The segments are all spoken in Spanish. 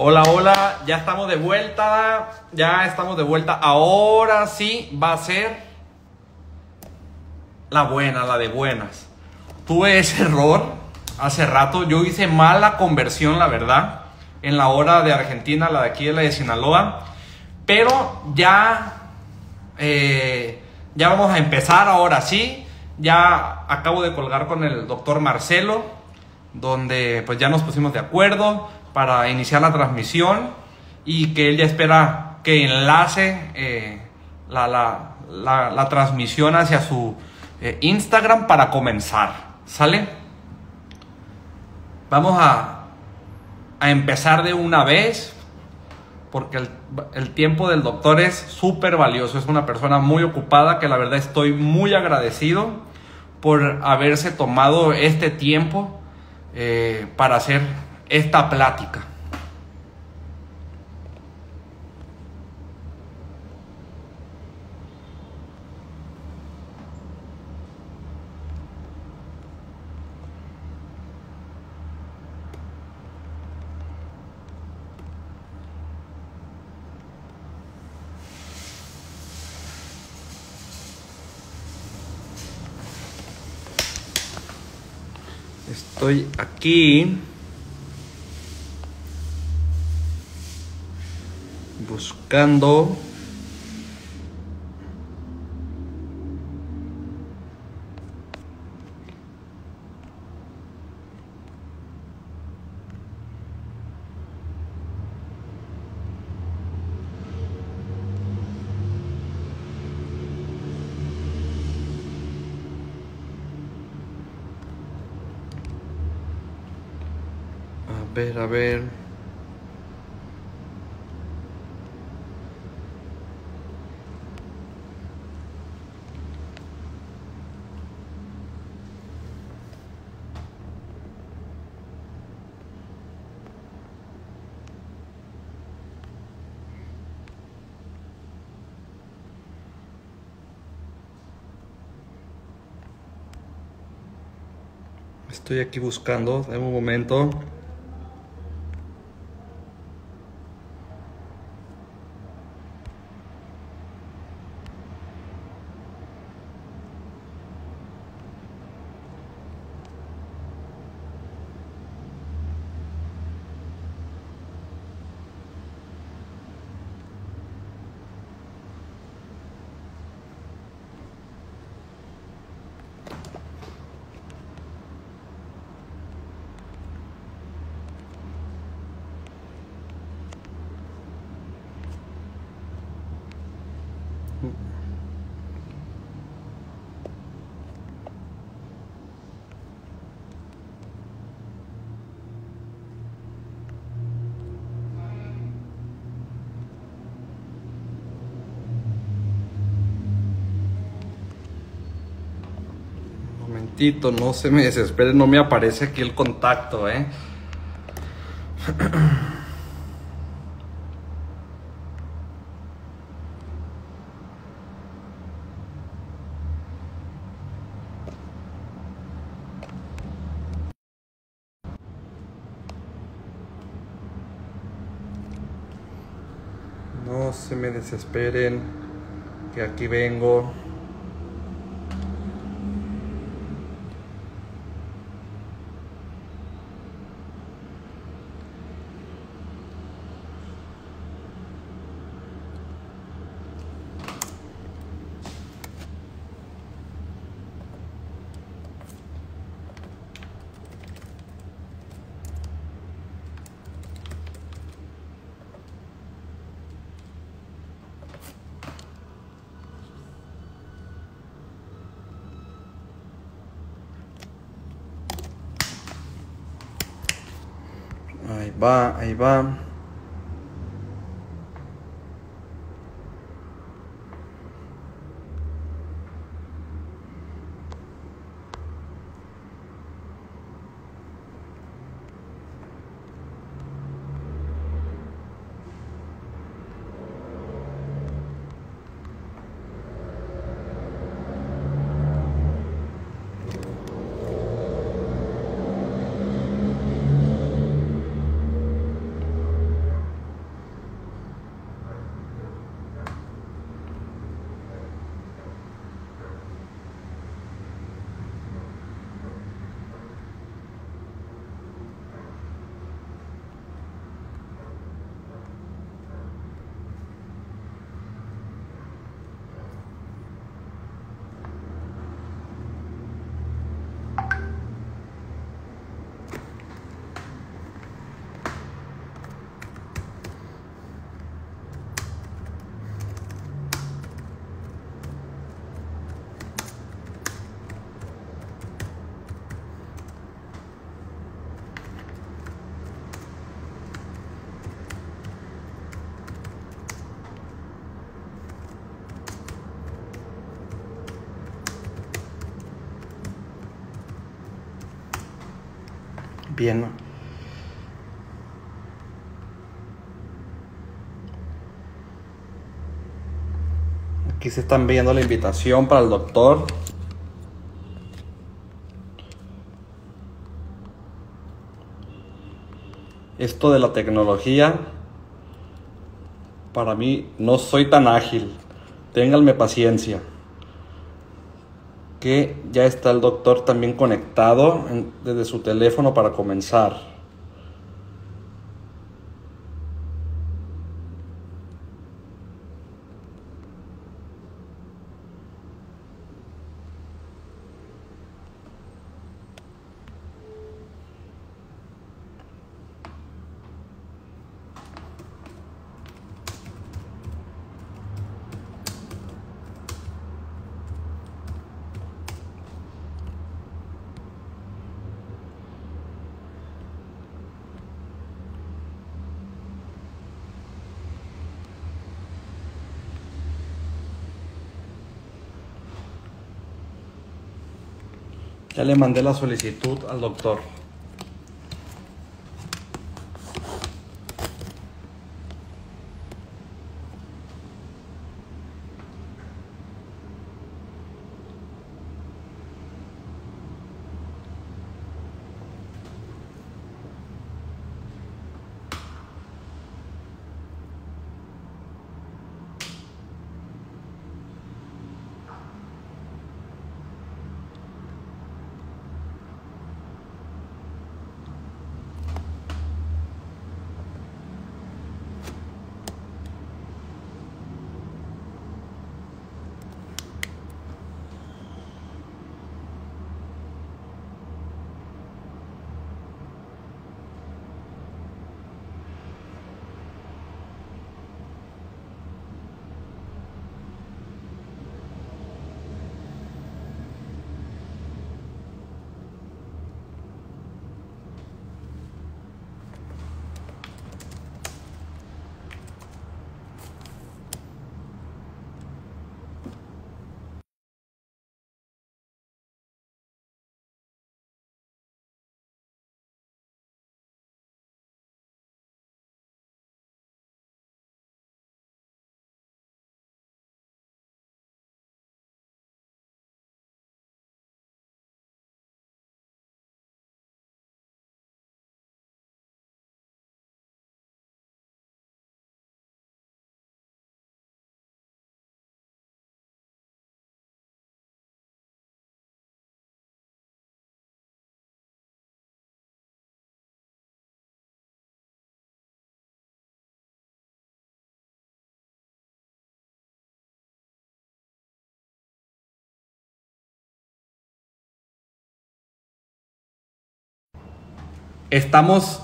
Hola, hola, ya estamos de vuelta, ahora sí va a ser la buena, la de buenas. Tuve ese error hace rato, yo hice mala conversión, la verdad, en la hora de Argentina, la de aquí, la de Sinaloa, pero ya vamos a empezar ahora sí. Ya acabo de colgar con el doctor Marcelo, donde pues ya nos pusimos de acuerdo para iniciar la transmisión y que él ya espera que enlace la transmisión hacia su Instagram para comenzar. ¿Sale? Vamos a empezar de una vez, porque el tiempo del doctor es súper valioso. Es una persona muy ocupada que la verdad estoy muy agradecido por haberse tomado este tiempo para hacer esta plática. Estoy aquí buscando a ver. Estoy aquí buscando, dame un momento. No se me desespere, no me aparece aquí el contacto, Un No se me desesperen, que aquí vengo. Ahí va, ahí va. Bien, ¿no? Aquí se está enviando la invitación para el doctor. Esto de la tecnología, para mí no soy tan ágil. Ténganme paciencia. Que ya está el doctor también conectado desde su teléfono para comenzar. Ya le mandé la solicitud al doctor. Estamos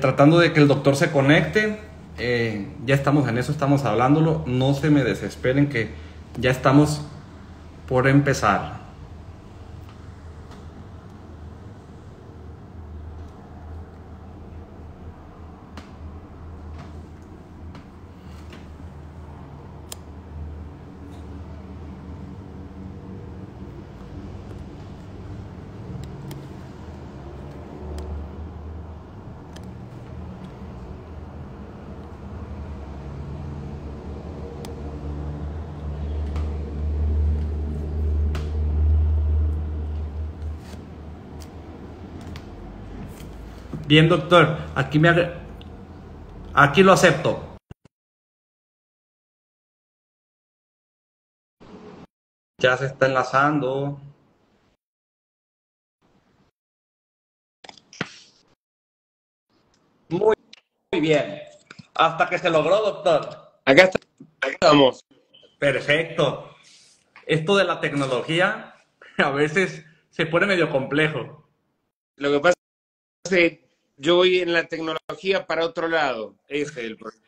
tratando de que el doctor se conecte. Ya estamos en eso, estamos hablándolo. No se me desesperen que ya estamos por empezar. Bien, doctor, aquí lo acepto. Ya se está enlazando. Muy bien. Hasta que se logró, doctor. Acá estamos. Perfecto. Esto de la tecnología a veces se pone medio complejo. Lo que pasa es que yo voy en la tecnología para otro lado. Ese es el problema.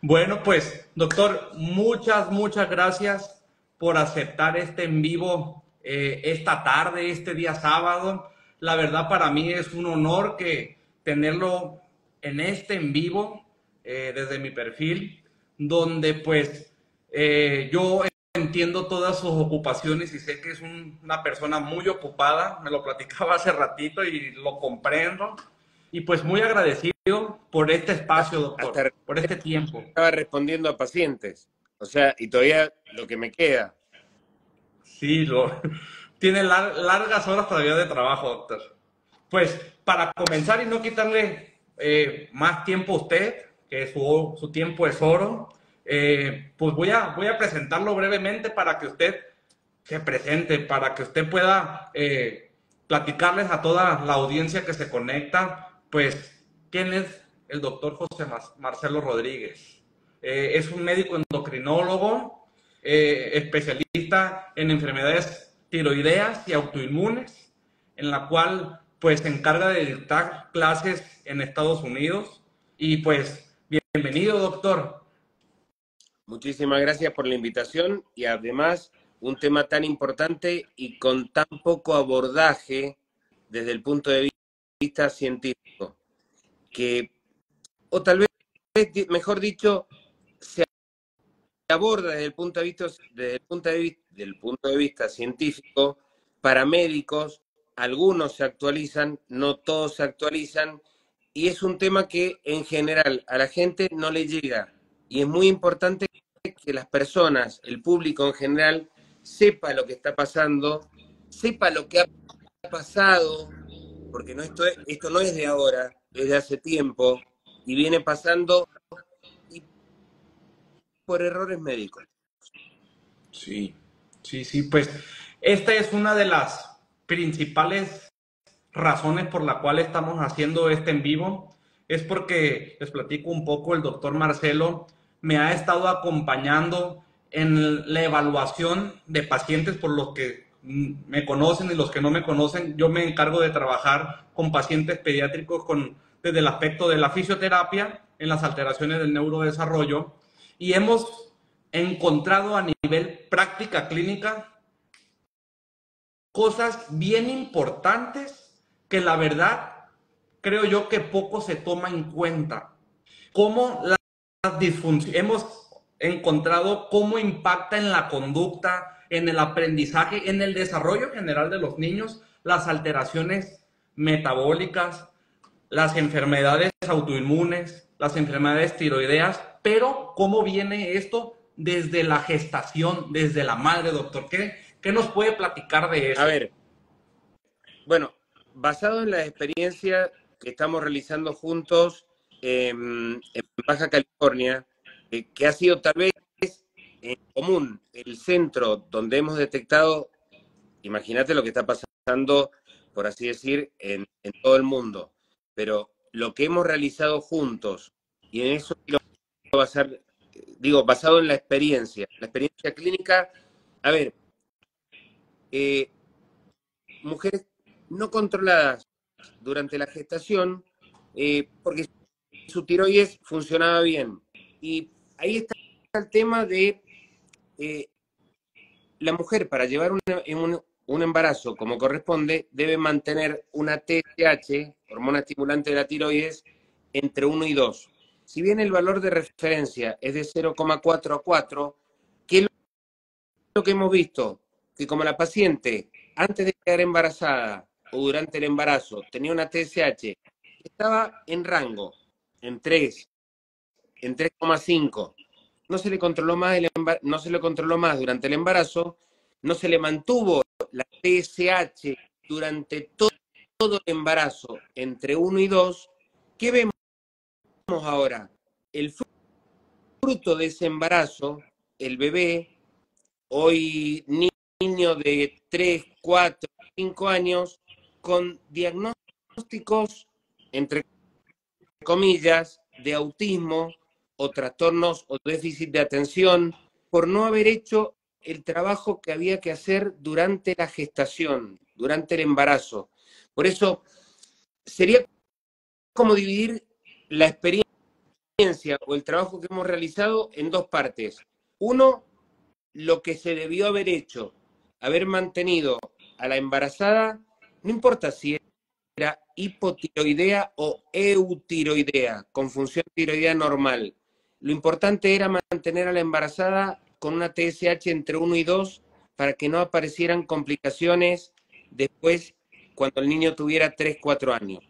Bueno, pues, doctor, muchas gracias por aceptar este en vivo esta tarde, este día sábado. La verdad para mí es un honor que tenerlo en este en vivo desde mi perfil, donde pues yo entiendo todas sus ocupaciones y sé que es una persona muy ocupada, me lo platicaba hace ratito y lo comprendo. Y pues muy agradecido por este espacio, doctor, Hasta por este tiempo. estaba respondiendo a pacientes. O sea, y todavía lo que me queda. Sí, tiene largas horas todavía de trabajo, doctor. Pues para comenzar y no quitarle más tiempo a usted, que su tiempo es oro, pues voy a presentarlo brevemente para que usted se presente, para que usted pueda platicarles a toda la audiencia que se conecta, pues, quién es el doctor José Marcelo Rodríguez. Es un médico endocrinólogo, especialista en enfermedades tiroideas y autoinmunes, en la cual pues se encarga de dictar clases en Estados Unidos. Y pues, bienvenido, doctor. Muchísimas gracias por la invitación y además un tema tan importante y con tan poco abordaje desde el punto de vista científico, que, o tal vez, mejor dicho, se aborda desde el punto de vista, del punto de vista científico para médicos. Algunos se actualizan, no todos se actualizan, y es un tema que en general a la gente no le llega. Y es muy importante que las personas, el público en general, sepa lo que está pasando, sepa lo que ha pasado, porque no, esto no es de ahora, es de hace tiempo, y viene pasando y por errores médicos. Sí, sí, pues esta es una de las principales razones por la cual estamos haciendo este en vivo. Es porque, les platico un poco, el doctor Marcelo me ha estado acompañando en la evaluación de pacientes por los que me conocen y los que no me conocen. Yo me encargo de trabajar con pacientes pediátricos desde el aspecto de la fisioterapia en las alteraciones del neurodesarrollo y hemos encontrado a nivel práctica clínica cosas bien importantes que la verdad creo yo que poco se toma en cuenta. Cómo las disfunciones, hemos encontrado cómo impacta en la conducta, en el aprendizaje, en el desarrollo general de los niños, las alteraciones metabólicas, las enfermedades autoinmunes, las enfermedades tiroideas, pero ¿cómo viene esto desde la gestación, desde la madre, doctor? ¿Qué nos puede platicar de A eso? ver, bueno, basado en la experiencia que estamos realizando juntos en Baja California, que ha sido tal vez en común el centro donde hemos detectado, imagínate lo que está pasando, por así decir, en todo el mundo, pero lo que hemos realizado juntos, y en eso quiero basar, digo, basado en la experiencia clínica, a ver, eh, mujeres no controladas durante la gestación, porque su tiroides funcionaba bien. Y ahí está el tema de eh, la mujer para llevar un embarazo como corresponde, debe mantener una TSH, hormona estimulante de la tiroides, entre 1 y 2. Si bien el valor de referencia es de 0,4 a 4, ¿qué es lo que hemos visto? Que como la paciente, antes de quedar embarazada o durante el embarazo, tenía una TSH, estaba en rango, en 3, en 3,5. No se le controló más no se le controló más durante el embarazo, no se le mantuvo la TSH durante todo el embarazo entre 1 y 2. ¿Qué vemos ahora? El fruto de ese embarazo, el bebé, hoy niño de 3, 4, 5 años, con diagnósticos, entre comillas, de autismo o trastornos o déficit de atención, por no haber hecho el trabajo que había que hacer durante la gestación, durante el embarazo. Por eso, sería como dividir la experiencia o el trabajo que hemos realizado en dos partes. Uno, lo que se debió haber hecho, haber mantenido a la embarazada, no importa si era hipotiroidea o eutiroidea, con función tiroidea normal. Lo importante era mantener a la embarazada con una TSH entre 1 y 2 para que no aparecieran complicaciones después cuando el niño tuviera 3, 4 años.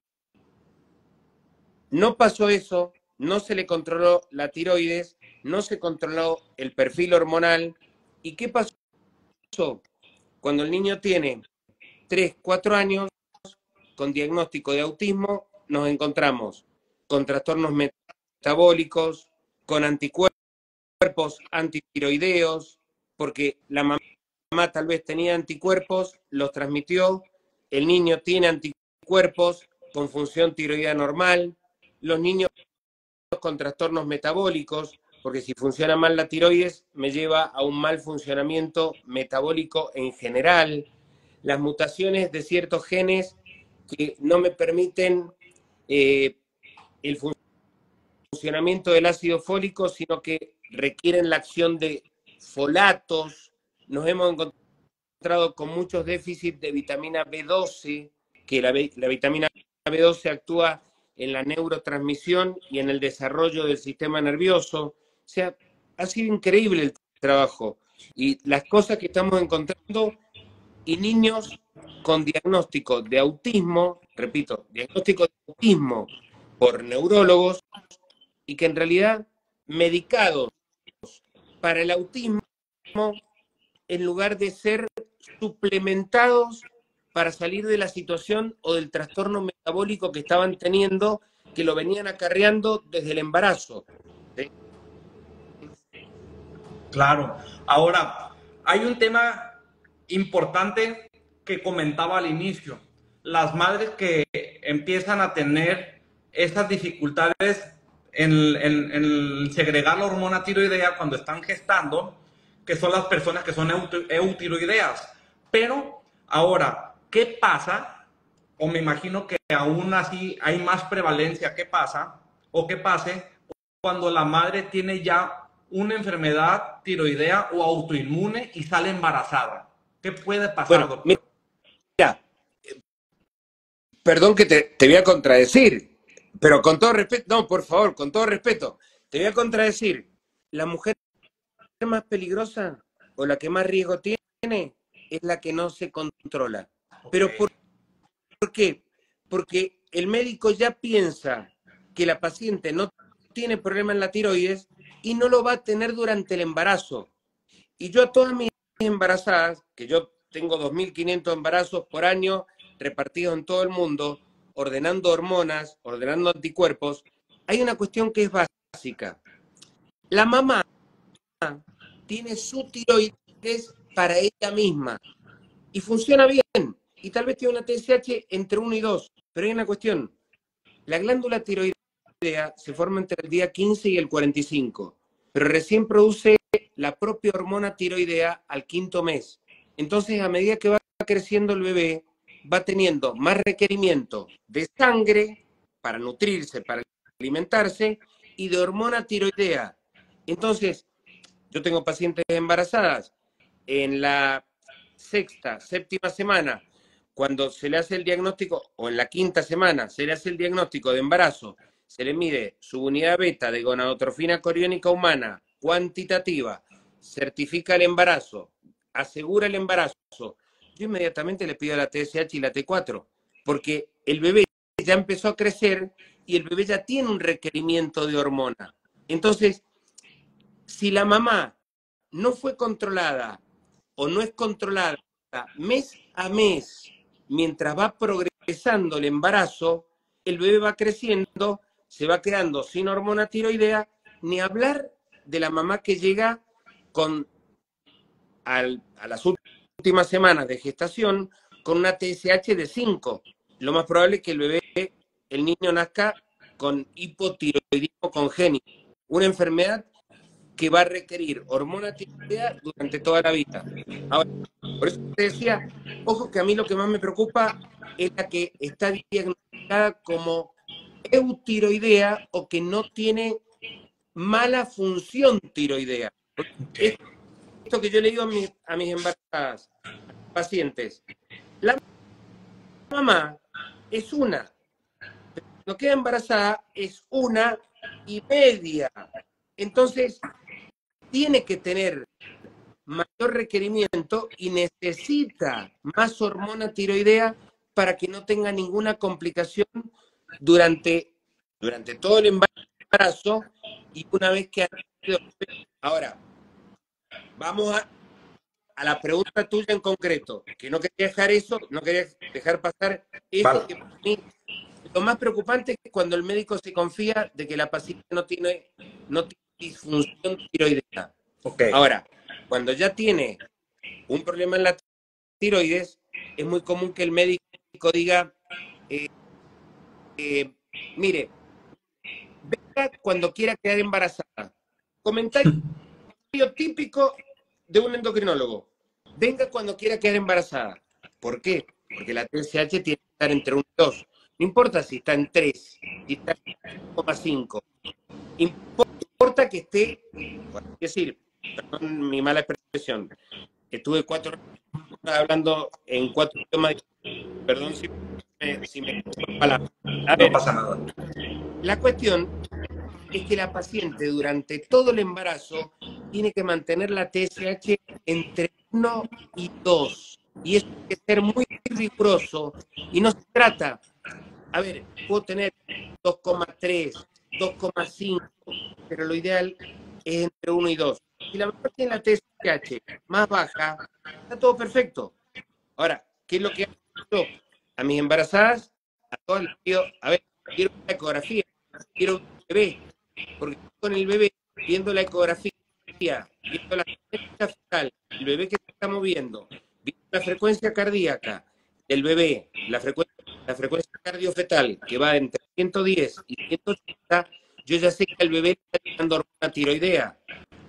No pasó eso, no se le controló la tiroides, no se controló el perfil hormonal. ¿Y qué pasó? Cuando el niño tiene 3, 4 años, con diagnóstico de autismo, nos encontramos con trastornos metabólicos, con anticuerpos antitiroideos, porque la mamá tal vez tenía anticuerpos, los transmitió, el niño tiene anticuerpos con función tiroidea normal, los niños con trastornos metabólicos, porque si funciona mal la tiroides me lleva a un mal funcionamiento metabólico en general, las mutaciones de ciertos genes que no me permiten el funcionamiento del ácido fólico, sino que requieren la acción de folatos. Nos hemos encontrado con muchos déficits de vitamina B12, que la vitamina B12 actúa en la neurotransmisión y en el desarrollo del sistema nervioso. O sea, ha sido increíble el trabajo y las cosas que estamos encontrando, y niños con diagnóstico de autismo, repito, diagnóstico de autismo por neurólogos, y que en realidad medicados para el autismo en lugar de ser suplementados para salir de la situación o del trastorno metabólico que estaban teniendo, que lo venían acarreando desde el embarazo. ¿Sí? Claro. Ahora, hay un tema importante que comentaba al inicio. Las madres que empiezan a tener esas dificultades en segregar la hormona tiroidea cuando están gestando, que son las personas que son eutiroideas. Pero ahora, ¿qué pasa? O me imagino que aún así hay más prevalencia. ¿Qué pasa? O qué pase cuando la madre tiene ya una enfermedad tiroidea o autoinmune y sale embarazada. ¿Qué puede pasar, Bueno, doctor? mira, perdón que te voy a contradecir, pero con todo respeto, no, por favor, con todo respeto, te voy a contradecir. La mujer más peligrosa o la que más riesgo tiene es la que no se controla. Pero Okay. ¿por qué? Porque el médico ya piensa que la paciente no tiene problema en la tiroides y no lo va a tener durante el embarazo. Y yo a todas mis embarazadas, que yo tengo 2.500 embarazos por año repartidos en todo el mundo, ordenando hormonas, ordenando anticuerpos, hay una cuestión que es básica. La mamá tiene su tiroides para ella misma y funciona bien. Y tal vez tiene una TSH entre 1 y 2, pero hay una cuestión. La glándula tiroidea se forma entre el día 15 y el 45, pero recién produce la propia hormona tiroidea al 5.º mes. Entonces, a medida que va creciendo el bebé, va teniendo más requerimiento de sangre para nutrirse, para alimentarse, y de hormona tiroidea. Entonces, yo tengo pacientes embarazadas en la sexta, séptima semana, cuando se le hace el diagnóstico, o en la quinta semana, se le hace el diagnóstico de embarazo, se le mide su unidad beta de gonadotrofina coriónica humana cuantitativa, certifica el embarazo, asegura el embarazo, yo inmediatamente le pido la TSH y la T4, porque el bebé ya empezó a crecer y el bebé ya tiene un requerimiento de hormona. Entonces, si la mamá no fue controlada o no es controlada mes a mes, mientras va progresando el embarazo, el bebé va creciendo, se va quedando sin hormona tiroidea, ni hablar de la mamá que llega con a las últimas semanas de gestación con una TSH de 5. Lo más probable es que el niño nazca con hipotiroidismo congénito, una enfermedad que va a requerir hormona tiroidea durante toda la vida. Ahora, por eso te decía, ojo que a mí lo que más me preocupa es la que está diagnosticada como eutiroidea o que no tiene mala función tiroidea. Okay. Esto que yo le digo a mis embarazadas, pacientes, la mamá es una, no queda embarazada es 1,5. Entonces, tiene que tener mayor requerimiento y necesita más hormona tiroidea para que no tenga ninguna complicación durante, durante todo el embarazo y una vez que ha nacido. Ahora, vamos a la pregunta tuya en concreto, que no quería dejar eso, no quería dejar pasar eso, Vale. que para mí lo más preocupante es cuando el médico se confía de que la paciente no tiene disfunción tiroidea. Ok. Ahora, cuando ya tiene un problema en la tiroides, es muy común que el médico diga, mire, venga cuando quiera quedar embarazada. Comentario típico de un endocrinólogo. Venga cuando quiera quedar embarazada. ¿Por qué? Porque la TSH tiene que estar entre 1 y 2. No importa si está en 3, si está en 3,5. Importa que esté, por así decir, perdón mi mala expresión, estuve 4 horas hablando en 4 idiomas, perdón si me palabras. A No ver, pasa nada. la cuestión es que la paciente durante todo el embarazo tiene que mantener la TSH entre 1 y 2. Y eso tiene que ser muy riguroso. Y no se trata, a ver, puedo tener 2,3, 2,5, pero lo ideal es entre 1 y 2. Si la mamá tiene la TSH más baja, está todo perfecto. Ahora, ¿qué es lo que hago yo? A mis embarazadas, a todas les pido, a ver, quiero una ecografía, quiero un bebé, porque con el bebé, viendo la ecografía, viendo la frecuencia fetal, el bebé que se está moviendo, viendo la frecuencia cardíaca del bebé, la frecuencia cardiofetal, que va entre 110 y 180, yo ya sé que al bebé le está dando hormona tiroidea.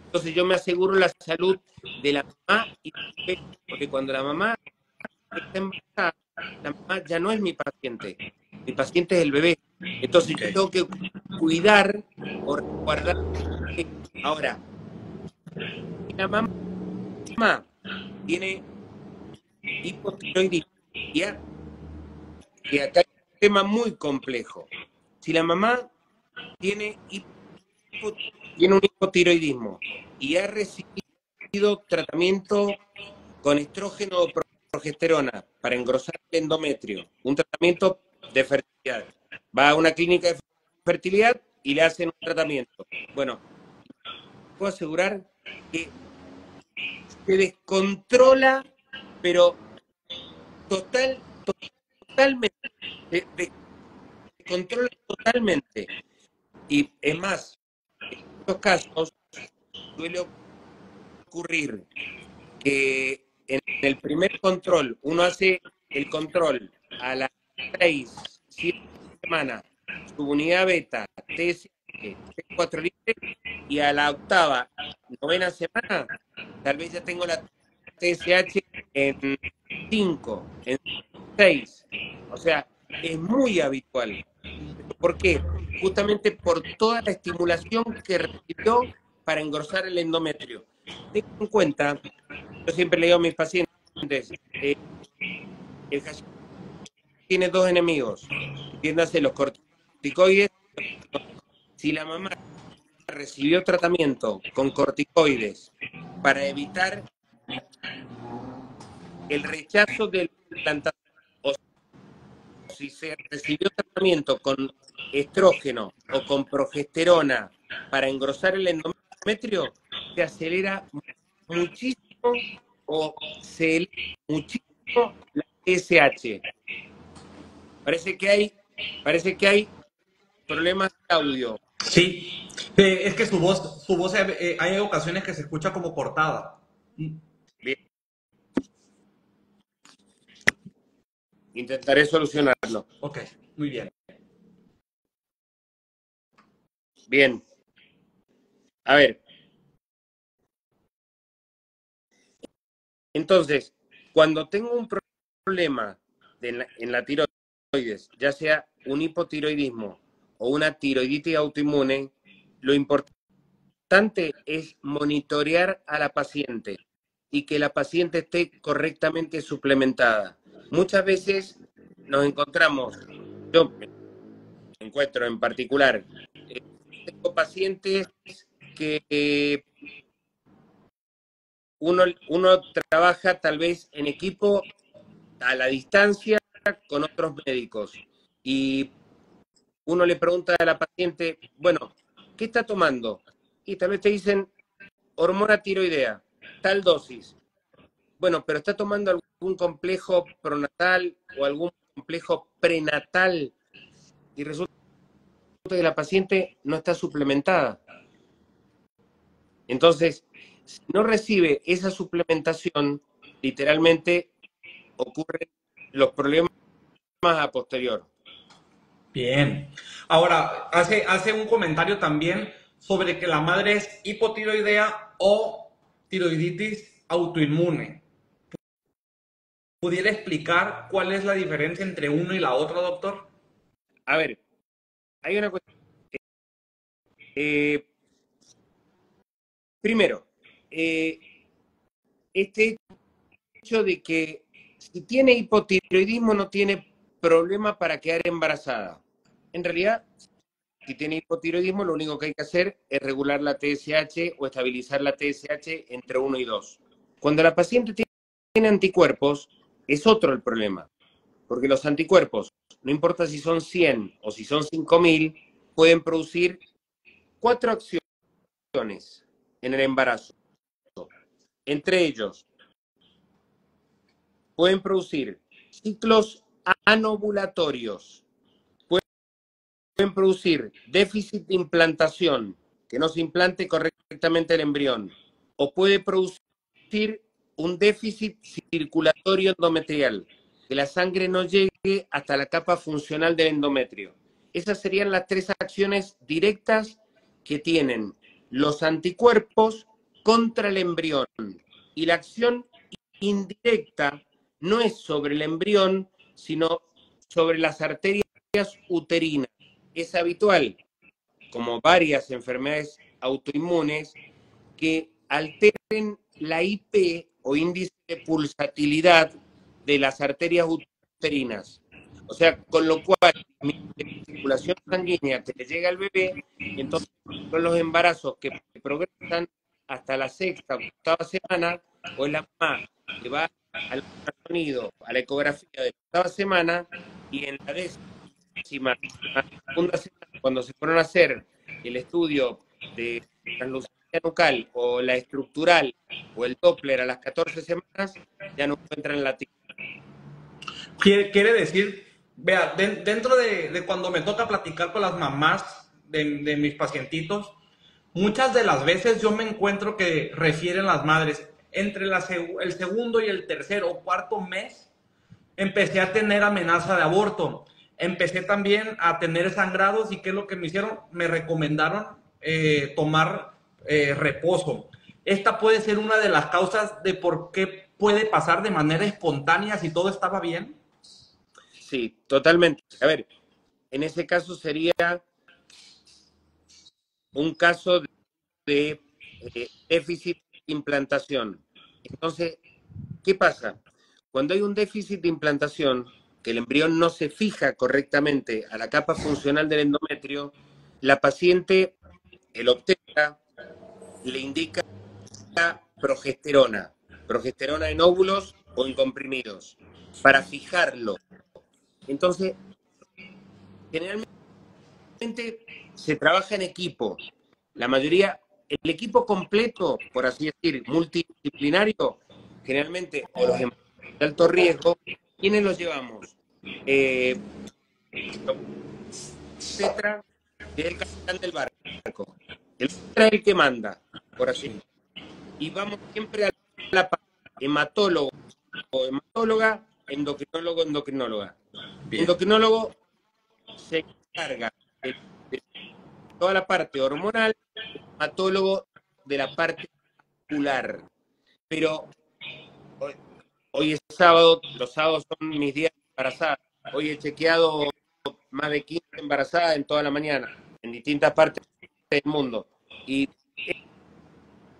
Entonces yo me aseguro la salud de la mamá y del bebé, porque cuando la mamá está embarazada, la mamá ya no es mi paciente es el bebé. Entonces yo tengo que cuidar o resguardar. Ahora, si la mamá tiene hipotiroidismo, que acá hay un tema muy complejo. Si la mamá tiene un hipotiroidismo y ha recibido tratamiento con estrógeno o progesterona para engrosar el endometrio, un tratamiento de fertilidad, va a una clínica de fertilidad y le hacen un tratamiento. Bueno, puedo asegurar que se descontrola, pero totalmente, se descontrola totalmente. Y es más, en estos casos suele ocurrir que en el primer control uno hace el control a las 6, 7 semanas, subunidad beta, TSH, T4 libre, y a la octava, 9ª semana, tal vez ya tengo la TSH en 5, en 6. O sea, es muy habitual. ¿Por qué? Justamente por toda la estimulación que recibió para engrosar el endometrio. Ten en cuenta, yo siempre le digo a mis pacientes, el hashish tiene 2 enemigos, entiéndase los corticoides. Si la mamá recibió tratamiento con corticoides para evitar el rechazo del implantador, o si se recibió tratamiento con estrógeno o con progesterona para engrosar el endometrio, se acelera muchísimo o se eleva muchísimo la TSH. Parece que hay problemas de audio. Sí, es que su voz hay ocasiones que se escucha como cortada. Bien, intentaré solucionarlo. Ok, muy bien. Bien. A ver. Entonces, cuando tengo un problema en la tiroides, ya sea un hipotiroidismo o una tiroiditis autoinmune, lo importante es monitorear a la paciente y que la paciente esté correctamente suplementada. Muchas veces nos encontramos, yo me encuentro en particular, tengo pacientes que uno trabaja tal vez en equipo a la distancia con otros médicos y uno le pregunta a la paciente, bueno, ¿qué está tomando? Y tal vez te dicen hormona tiroidea, tal dosis. Bueno, pero ¿está tomando algún complejo pronatal o algún complejo prenatal? Y resulta que la paciente no está suplementada. Entonces, si no recibe esa suplementación, literalmente ocurren los problemas a posterior. Bien. Ahora, hace un comentario también sobre que la madre es hipotiroidea o tiroiditis autoinmune. ¿Pudiera explicar cuál es la diferencia entre uno y la otra, doctor? A ver, hay una cuestión. Eh, primero, este hecho de que si tiene hipotiroidismo no tiene problema para quedar embarazada. En realidad, si tiene hipotiroidismo, lo único que hay que hacer es regular la TSH o estabilizar la TSH entre 1 y 2. Cuando la paciente tiene anticuerpos, es otro el problema, porque los anticuerpos, no importa si son 100 o si son 5000, pueden producir 4 acciones en el embarazo. Entre ellos, pueden producir ciclos anovulatorios, pueden producir déficit de implantación, que no se implante correctamente el embrión, o puede producir un déficit circulatorio endometrial, que la sangre no llegue hasta la capa funcional del endometrio. Esas serían las 3 acciones directas que tienen los anticuerpos contra el embrión. Y la acción indirecta no es sobre el embrión, sino sobre las arterias uterinas. Es habitual, como varias enfermedades autoinmunes, que alteren la IP o índice de pulsatilidad de las arterias uterinas. O sea, con lo cual la circulación sanguínea que le llega al bebé, entonces son los embarazos que progresan hasta la sexta o octava semana, o es la mamá que va al ultrasonido, a la ecografía de la octava semana, y en la décima, segunda semana, cuando se fueron a hacer el estudio de translucencia nucal o la estructural o el Doppler a las 14 semanas, ya no encuentran la TIC. Quiere decir, vea, dentro de cuando me toca platicar con las mamás de mis pacientitos, muchas de las veces yo me encuentro que refieren las madres entre el segundo y el tercer o cuarto mes, empecé a tener amenaza de aborto. Empecé también a tener sangrados y ¿qué es lo que me hicieron? Me recomendaron tomar reposo. Esta puede ser una de las causas de por qué puede pasar de manera espontánea si todo estaba bien. Sí, totalmente. A ver, en ese caso sería un caso de déficit de implantación. Entonces, ¿qué pasa? Cuando hay un déficit de implantación, que el embrión no se fija correctamente a la capa funcional del endometrio, la paciente, el obstetra, le indica progesterona en óvulos o en comprimidos, para fijarlo. Entonces, generalmente se trabaja en equipo. La mayoría, el equipo completo, por así decir, multidisciplinario, generalmente, o los embarazos de alto riesgo, ¿quiénes los llevamos? El obstetra es el capitán del barco. El obstetra es el que manda, por así decirlo. Y vamos siempre a la parte hematólogo o hematóloga, endocrinólogo, endocrinóloga. Bien. Endocrinólogo se encarga de toda la parte hormonal, hematólogo de la parte muscular. Pero hoy es sábado, los sábados son mis días de embarazada. Hoy he chequeado más de 15 embarazadas en toda la mañana, en distintas partes del mundo. Y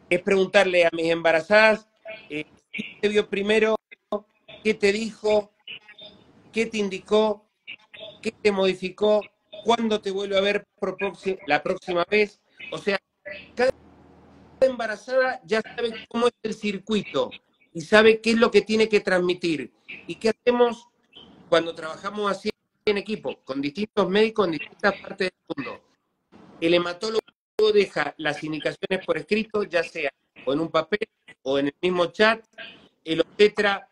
es preguntarle a mis embarazadas, ¿qué te vio primero? ¿Qué te dijo? ¿Qué te indicó? ¿Qué te modificó? ¿Cuándo te vuelve a ver la próxima vez? O sea, cada embarazada ya sabe cómo es el circuito y sabe qué es lo que tiene que transmitir. ¿Y qué hacemos cuando trabajamos así en equipo, con distintos médicos en distintas partes del mundo? El hematólogo deja las indicaciones por escrito, ya sea o en un papel o en el mismo chat. El obstetra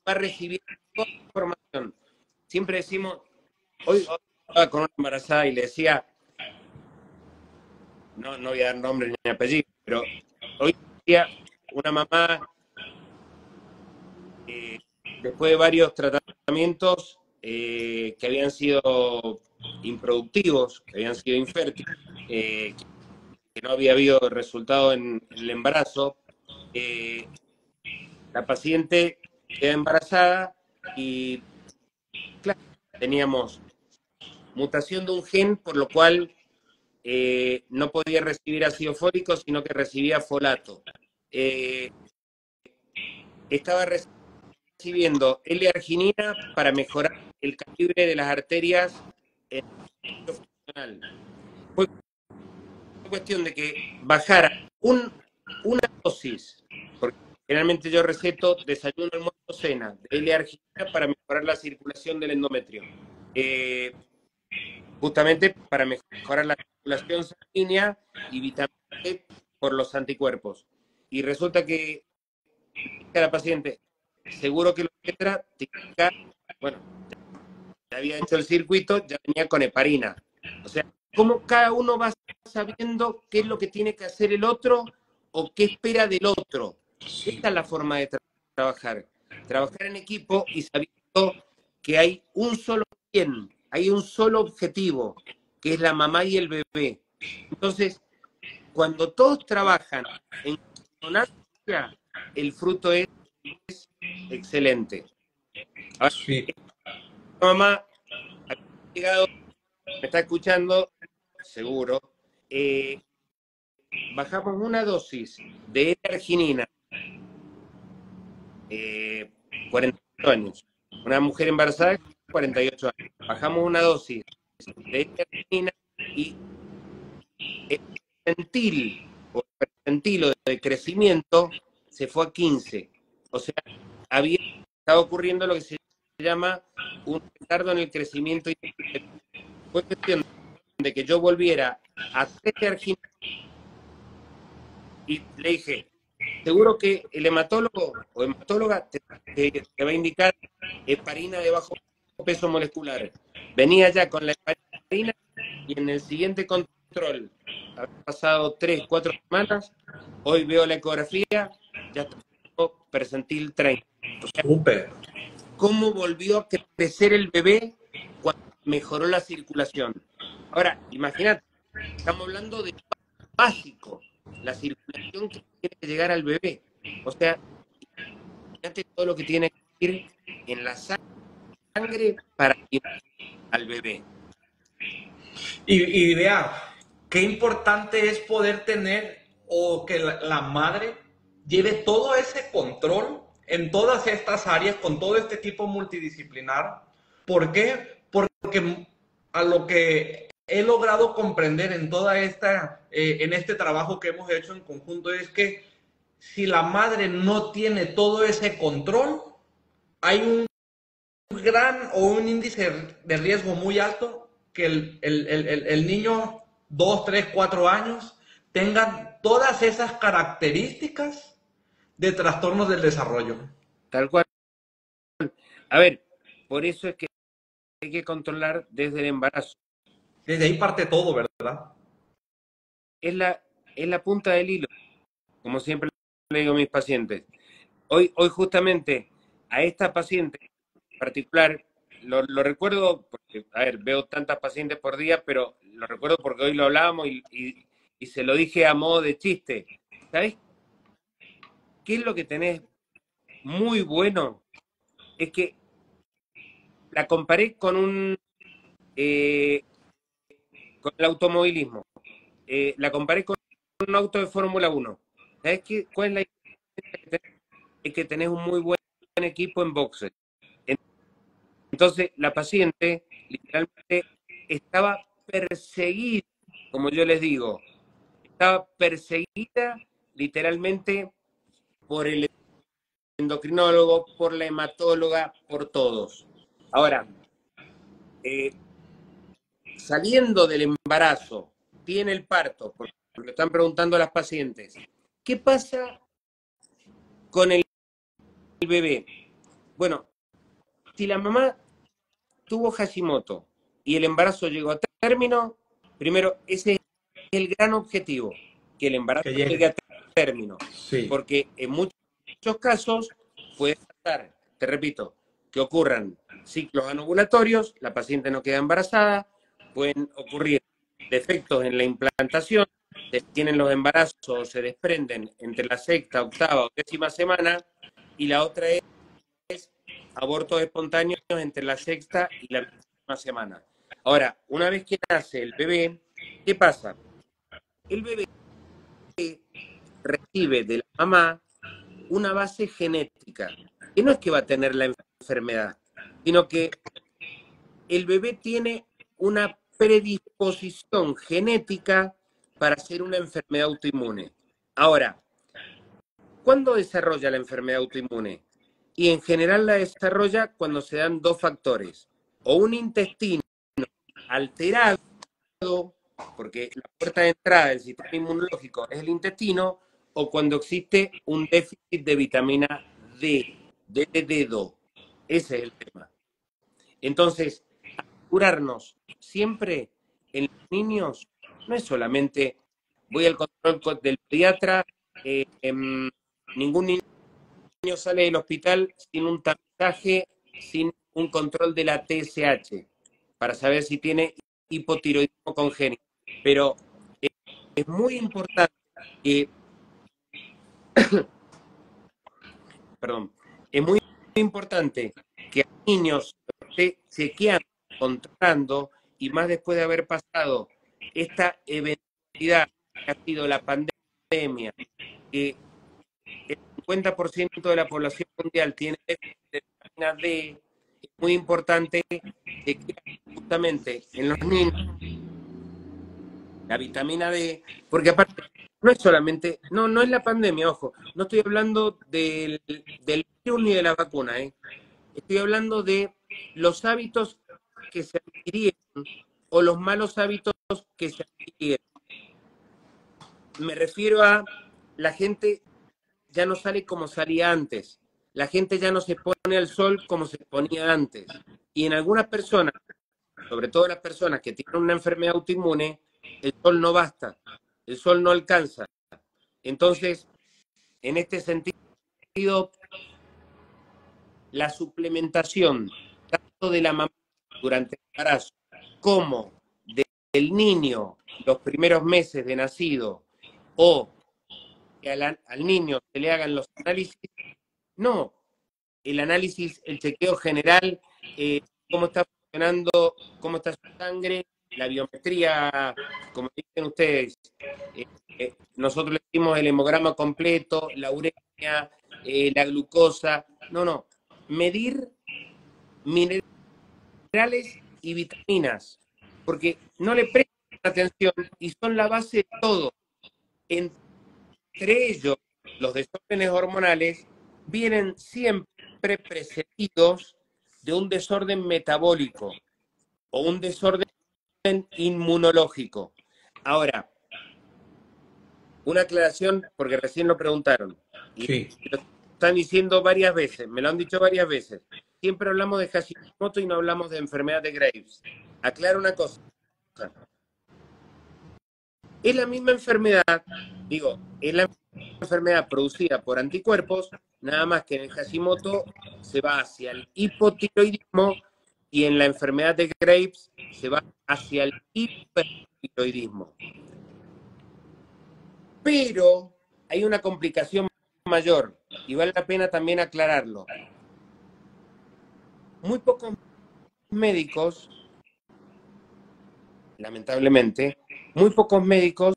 va a recibir toda la información. Siempre decimos, hoy estaba con una embarazada y le decía, no voy a dar nombre ni apellido, pero hoy decía una mamá, después de varios tratamientos que habían sido improductivos, que habían sido infértiles, que no había habido resultado en el embarazo, la paciente queda embarazada y, claro, teníamos mutación de un gen, por lo cual no podía recibir ácido fólico, sino que recibía folato. Estaba recibiendo L-arginina para mejorar el calibre de las arterias en el funcional. Fue cuestión de que bajara una dosis, porque generalmente yo receto desayuno, almuerzo, cena, de L-arginina para mejorar la circulación del endometrio. Justamente para mejorar la circulación sanguínea y vitamina D por los anticuerpos. Y resulta que a la paciente, seguro que lo que te indica, bueno, ya había hecho el circuito, ya venía con heparina. O sea, cómo cada uno va sabiendo qué es lo que tiene que hacer el otro o qué espera del otro. Esta es la forma de trabajar. Trabajar en equipo y sabiendo que hay un solo bien, hay un solo objetivo, que es la mamá y el bebé. Entonces, cuando todos trabajan en consonancia, el fruto es excelente. Ahora, Sí. esta mamá ha llegado, me está escuchando, seguro. Bajamos una dosis de arginina, 48 años. Una mujer embarazada, 48 años. Bajamos una dosis de arginina y el percentil o el percentilo de crecimiento se fue a 15. O sea, había estado ocurriendo lo que se llama un retardo en el crecimiento. Fue cuestión de que yo volviera a 13 argininas y le dije, seguro que el hematólogo o hematóloga te va a indicar heparina de bajo peso molecular. Venía ya con la heparina y en el siguiente control, ha pasado 3, 4 semanas, hoy veo la ecografía, ya está percentil 30. O sea, Súper. ¿cómo volvió a crecer el bebé cuando mejoró la circulación? Ahora, imagínate, estamos hablando de básico, la circulación que tiene que llegar al bebé. O sea, imagínate todo lo que tiene que ir en la sangre para ir al bebé. Y vea, qué importante es poder tener o que la madre lleve todo ese control en todas estas áreas con todo este equipo multidisciplinar. ¿Por qué? Porque a lo que he logrado comprender en toda esta, en este trabajo que hemos hecho en conjunto es que si la madre no tiene todo ese control, hay un gran o un índice de riesgo muy alto que el niño 2 3 4 años tenga todas esas características de trastornos del desarrollo. Tal cual. A ver, por eso es que hay que controlar desde el embarazo. Desde ahí parte todo, ¿verdad? Es la punta del hilo, como siempre le digo a mis pacientes. Hoy justamente a esta paciente en particular, lo recuerdo porque, a ver, veo tantas pacientes por día, pero lo recuerdo porque hoy lo hablábamos y se lo dije a modo de chiste. ¿Sabes qué es lo que tenés muy bueno? Es que la comparé con el automovilismo. La comparé con un auto de Fórmula 1. ¿Sabes cuál es la diferencia? Es que tenés un muy buen equipo en boxes. Entonces, la paciente literalmente estaba perseguida, como yo les digo, estaba perseguida literalmente por el endocrinólogo, por la hematóloga, por todos. Ahora, saliendo del embarazo, tiene el parto, porque lo están preguntando a las pacientes, ¿qué pasa con el bebé? Bueno, si la mamá tuvo Hashimoto y el embarazo llegó a término, primero, ese es el gran objetivo, que el embarazo Que llegue a llegue. término, Sí. porque en muchos casos puede pasar, te repito, que ocurran ciclos anovulatorios, la paciente no queda embarazada, pueden ocurrir defectos en la implantación, se tienen los embarazos, se desprenden entre la sexta, octava o décima semana, y la otra es abortos espontáneos entre la sexta y la décima semana. Ahora, una vez que nace el bebé, ¿qué pasa? El bebé recibe de la mamá una base genética, que no es que va a tener la enfermedad, sino que el bebé tiene una predisposición genética para ser una enfermedad autoinmune. Ahora, ¿cuándo desarrolla la enfermedad autoinmune? Y en general la desarrolla cuando se dan dos factores, o un intestino alterado, porque la puerta de entrada del sistema inmunológico es el intestino, o cuando existe un déficit de vitamina D, de dedo. Ese es el tema. Entonces, curarnos siempre en los niños no es solamente voy al control del pediatra, ningún niño sale del hospital sin un tamizaje, sin un control de la TSH, para saber si tiene hipotiroidismo congénito. Pero es muy importante que, perdón, es muy importante que a niños esté chequeando, controlando, y más después de haber pasado esta eventualidad que ha sido la pandemia, que el 50% de la población mundial tiene déficit de vitamina D, es muy importante que justamente en los niños la vitamina D, porque aparte no es solamente, no es la pandemia, ojo, no estoy hablando del virus ni de la vacuna, estoy hablando de los hábitos que se adquirieron o los malos hábitos que se adquirieron. Me refiero a la gente ya no sale como salía antes, la gente ya no se pone al sol como se ponía antes. Y en algunas personas, sobre todo las personas que tienen una enfermedad autoinmune, el sol no basta, el sol no alcanza. Entonces, en este sentido, la suplementación tanto de la mamá durante el embarazo como del niño los primeros meses de nacido, o que al niño se le hagan los análisis, no, el análisis, el chequeo general, cómo está funcionando, cómo está su sangre, la biometría, como dicen ustedes, nosotros le decimos el hemograma completo, la uremia, la glucosa, no, medir minerales y vitaminas, porque no le prestan atención y son la base de todo. Entre ellos, los desórdenes hormonales vienen siempre precedidos de un desorden metabólico o un desorden inmunológico. Ahora, una aclaración, porque recién lo preguntaron, y Sí. lo están diciendo varias veces, me lo han dicho varias veces. Siempre hablamos de Hashimoto y no hablamos de enfermedad de Graves. Aclaro una cosa. Es la misma enfermedad, digo, es la enfermedad producida por anticuerpos, nada más que en el Hashimoto se va hacia el hipotiroidismo y en la enfermedad de Graves se va hacia el hipertiroidismo. Pero hay una complicación mayor y vale la pena también aclararlo. Muy pocos médicos, lamentablemente, muy pocos médicos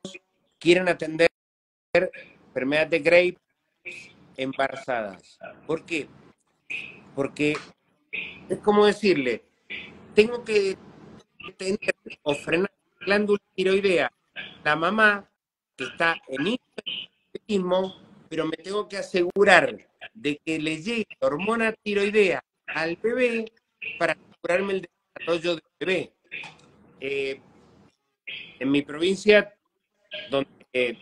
quieren atender enfermedad de Graves embarazadas. ¿Por qué? Porque es como decirle, tengo que tener o frenar la glándula tiroidea la mamá que está en hipotiroidismo, pero me tengo que asegurar de que le llegue la hormona tiroidea al bebé para asegurarme el desarrollo del bebé. En mi provincia, donde en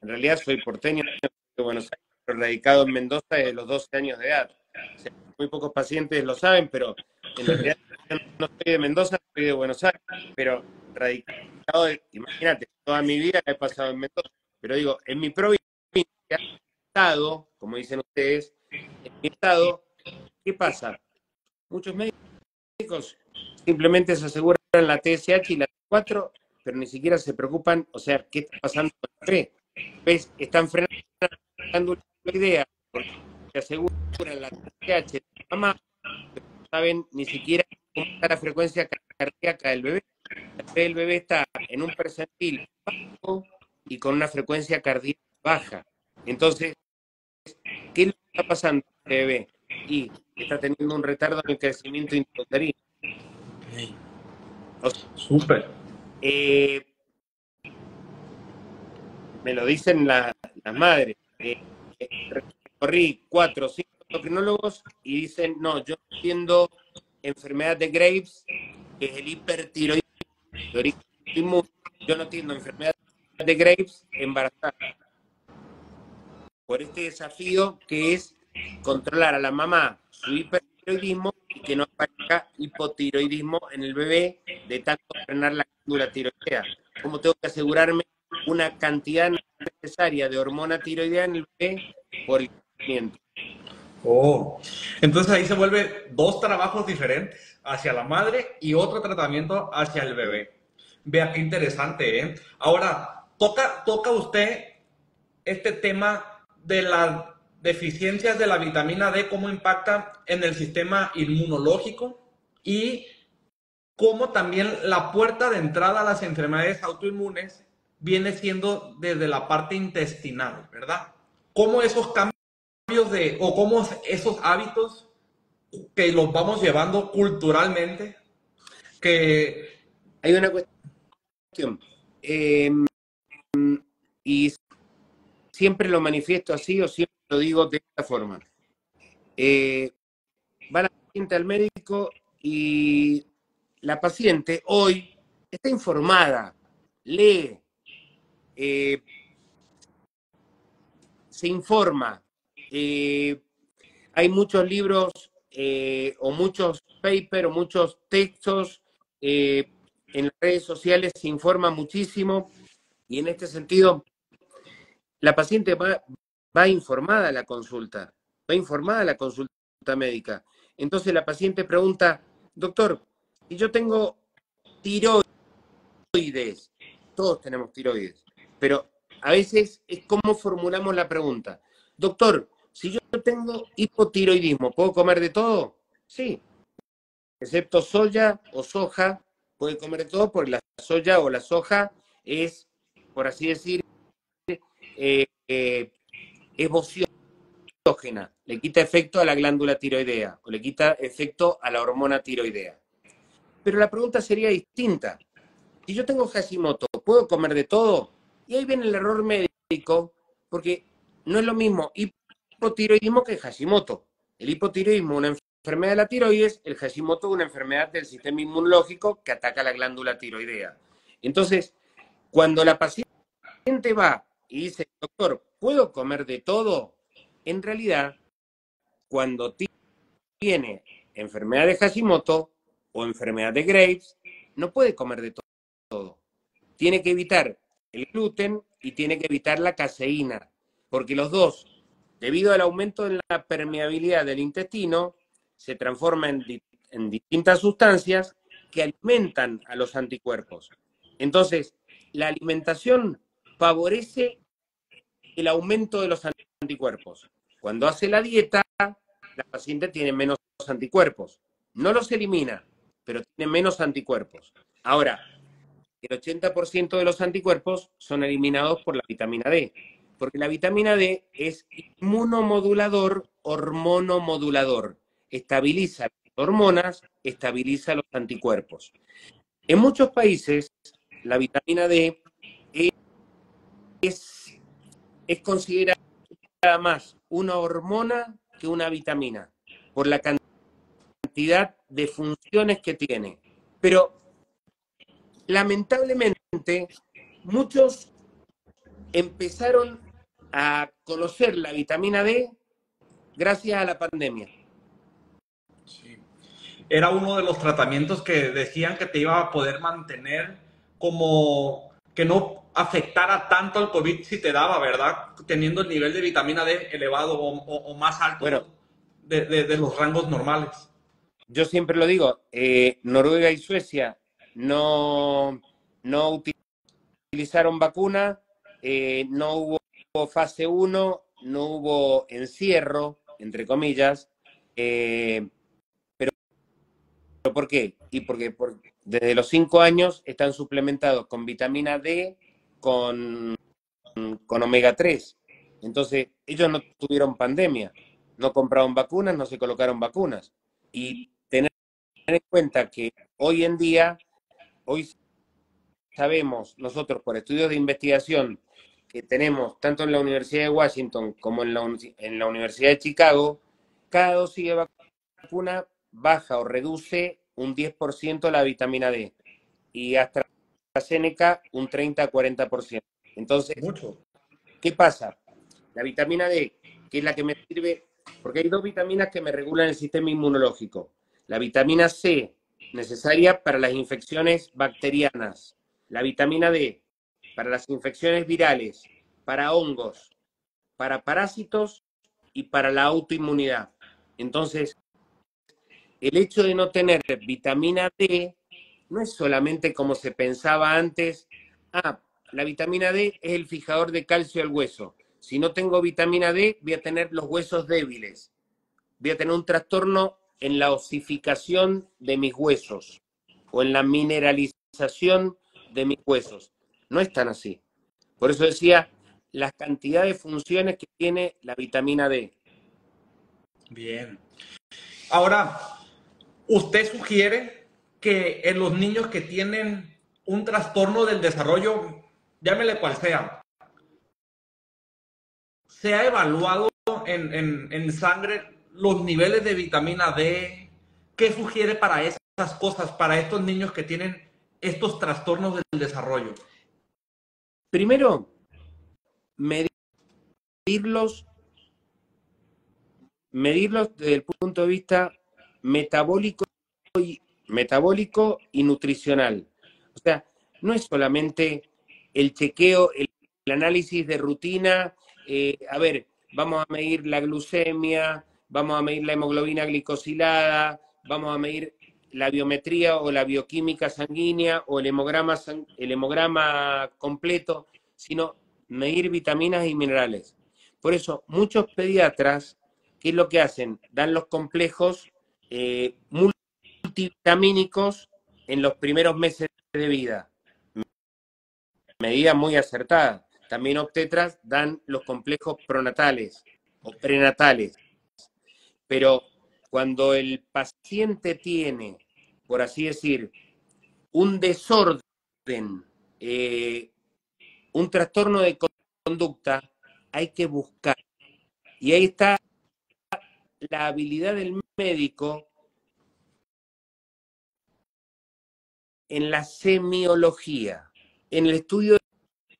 realidad soy porteño de Buenos Aires, pero radicado en Mendoza desde los 12 años de edad. O sea, muy pocos pacientes lo saben, pero en realidad yo no soy de Mendoza, soy de Buenos Aires, pero radicado, imagínate, toda mi vida la he pasado en Mendoza. Pero digo, en mi provincia, estado, como dicen ustedes, en mi estado, ¿qué pasa? Muchos médicos simplemente se aseguran la TSH y la T4, pero ni siquiera se preocupan, o sea, ¿qué está pasando con el bebé? ¿Ves? Están frenando la idea porque se aseguran la TSH de la mamá, pero no saben ni siquiera cómo está la frecuencia cardíaca del bebé. El bebé está en un percentil bajo y con una frecuencia cardíaca baja. Entonces, ¿qué es lo que está pasando con este bebé? Y está teniendo un retardo en el crecimiento intrauterino. O sea, Súper. me lo dicen las madres. Recorrí 4 o 5 endocrinólogos y dicen, no, yo no entiendo enfermedad de Graves, que es el hipertiroidismo. Yo no entiendo enfermedad de Graves embarazada. Por este desafío que es controlar a la mamá su hipertiroidismo y que no aparezca hipotiroidismo en el bebé de tanto frenar la glándula tiroidea. ¿Cómo tengo que asegurarme una cantidad necesaria de hormona tiroidea en el bebé por el crecimiento? Oh. Entonces ahí se vuelve dos trabajos diferentes, hacia la madre y otro tratamiento hacia el bebé. Vea qué interesante, ¿eh? Ahora, toca usted este tema de las deficiencias de la vitamina D, cómo impacta en el sistema inmunológico y cómo también la puerta de entrada a las enfermedades autoinmunes viene siendo desde la parte intestinal, ¿verdad? Cómo esos cambios o cómo esos hábitos que los vamos llevando culturalmente, que... Hay una cuestión, y siempre lo manifiesto así o siempre lo digo de esta forma. Va la paciente al médico y la paciente hoy está informada, lee, se informa. Hay muchos libros o muchos papers o muchos textos en las redes sociales, se informa muchísimo y en este sentido la paciente va informada a la consulta, va informada a la consulta médica. Entonces la paciente pregunta, doctor, si yo tengo tiroides, todos tenemos tiroides, pero a veces es cómo formulamos la pregunta. Doctor, si yo tengo hipotiroidismo, ¿puedo comer de todo? Sí, excepto soya o soja, puede comer de todo porque la soya o la soja es, por así decir, es vociógena, le quita efecto a la glándula tiroidea o le quita efecto a la hormona tiroidea. Pero la pregunta sería distinta. Si yo tengo Hashimoto, ¿puedo comer de todo? Y ahí viene el error médico, porque no es lo mismo hipotiroidismo que Hashimoto. El hipotiroidismo es una enfermedad de la tiroides, el Hashimoto es una enfermedad del sistema inmunológico que ataca la glándula tiroidea. Entonces, cuando la paciente va y dice, doctor, ¿puedo comer de todo? En realidad, cuando tiene enfermedad de Hashimoto o enfermedad de Graves, no puede comer de todo. Tiene que evitar el gluten y tiene que evitar la caseína, porque los dos, debido al aumento en la permeabilidad del intestino, se transforman en distintas sustancias que alimentan a los anticuerpos. Entonces, la alimentación favorece el aumento de los anticuerpos. Cuando hace la dieta, la paciente tiene menos anticuerpos. No los elimina, pero tiene menos anticuerpos. Ahora, el 80% de los anticuerpos son eliminados por la vitamina D, porque la vitamina D es inmunomodulador, hormonomodulador. Estabiliza las hormonas, estabiliza los anticuerpos. En muchos países, la vitamina D es es considerada más una hormona que una vitamina, por la cantidad de funciones que tiene. Pero lamentablemente muchos empezaron a conocer la vitamina D gracias a la pandemia. Sí. Era uno de los tratamientos que decían que te iba a poder mantener como que no afectara tanto al COVID si te daba, ¿verdad? Teniendo el nivel de vitamina D elevado o más alto, Bueno, ¿no? De los rangos normales. yo siempre lo digo, Noruega y Suecia no utilizaron vacuna, no hubo fase 1, no hubo encierro, entre comillas. ¿Pero por qué? Y porque desde los 5 años están suplementados con vitamina D, con omega 3. Entonces, ellos no tuvieron pandemia, no compraron vacunas, no se colocaron vacunas. Y tener en cuenta que hoy en día, hoy sabemos nosotros por estudios de investigación que tenemos tanto en la Universidad de Washington como en la Universidad de Chicago, cada dosis de vacuna baja o reduce un 10% la vitamina D y AstraZeneca un 30-40%. Entonces, Mucho. ¿qué pasa? La vitamina D, que es la que me sirve, porque hay dos vitaminas que me regulan el sistema inmunológico. La vitamina C, necesaria para las infecciones bacterianas. La vitamina D, para las infecciones virales, para hongos, para parásitos y para la autoinmunidad. Entonces, el hecho de no tener vitamina D no es solamente como se pensaba antes, la vitamina D es el fijador de calcio al hueso. Si no tengo vitamina D, voy a tener los huesos débiles. Voy a tener un trastorno en la osificación de mis huesos o en la mineralización de mis huesos. No es tan así. Por eso decía las cantidades de funciones que tiene la vitamina D. Bien. Ahora, usted sugiere que en los niños que tienen un trastorno del desarrollo, llámele cual sea, ¿se ha evaluado en sangre los niveles de vitamina D? ¿Qué sugiere para esas cosas, para estos niños que tienen estos trastornos del desarrollo? Primero, medirlos desde el punto de vista metabólico y nutricional. O sea, no es solamente el chequeo, el análisis de rutina, a ver, vamos a medir la glucemia, vamos a medir la hemoglobina glicosilada, vamos a medir la biometría o la bioquímica sanguínea o el hemograma completo, sino medir vitaminas y minerales. Por eso, muchos pediatras, ¿qué es lo que hacen? Dan los complejos multivitamínicos en los primeros meses de vida. Medida muy acertada. También obstetras dan los complejos pronatales o prenatales. Pero cuando el paciente tiene, por así decir, un desorden, un trastorno de conducta, hay que buscar. Y ahí está la habilidad del médico en la semiología, en el estudio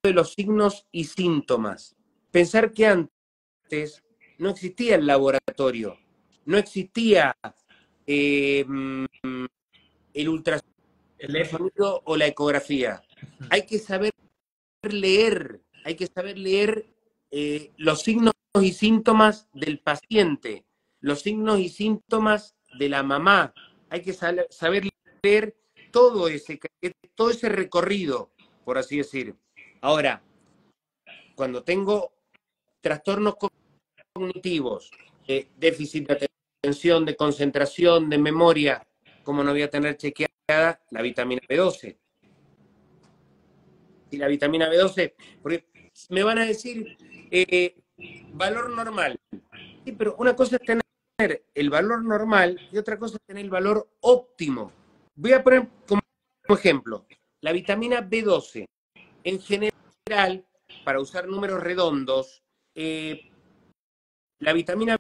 de los signos y síntomas. Pensar que antes no existía el laboratorio, no existía el ultrasonido o la ecografía. Hay que saber leer los signos y síntomas del paciente, los signos y síntomas de la mamá. Hay que saber leer todo ese recorrido, por así decir. Ahora, cuando tengo trastornos cognitivos, déficit de atención, de concentración, de memoria, ¿cómo no voy a tener chequeada la vitamina B12? Y la vitamina B12, porque me van a decir valor normal. Sí, pero una cosa es tener el valor normal y otra cosa es tener el valor óptimo. Voy a poner como ejemplo la vitamina B12. En general, para usar números redondos, la vitamina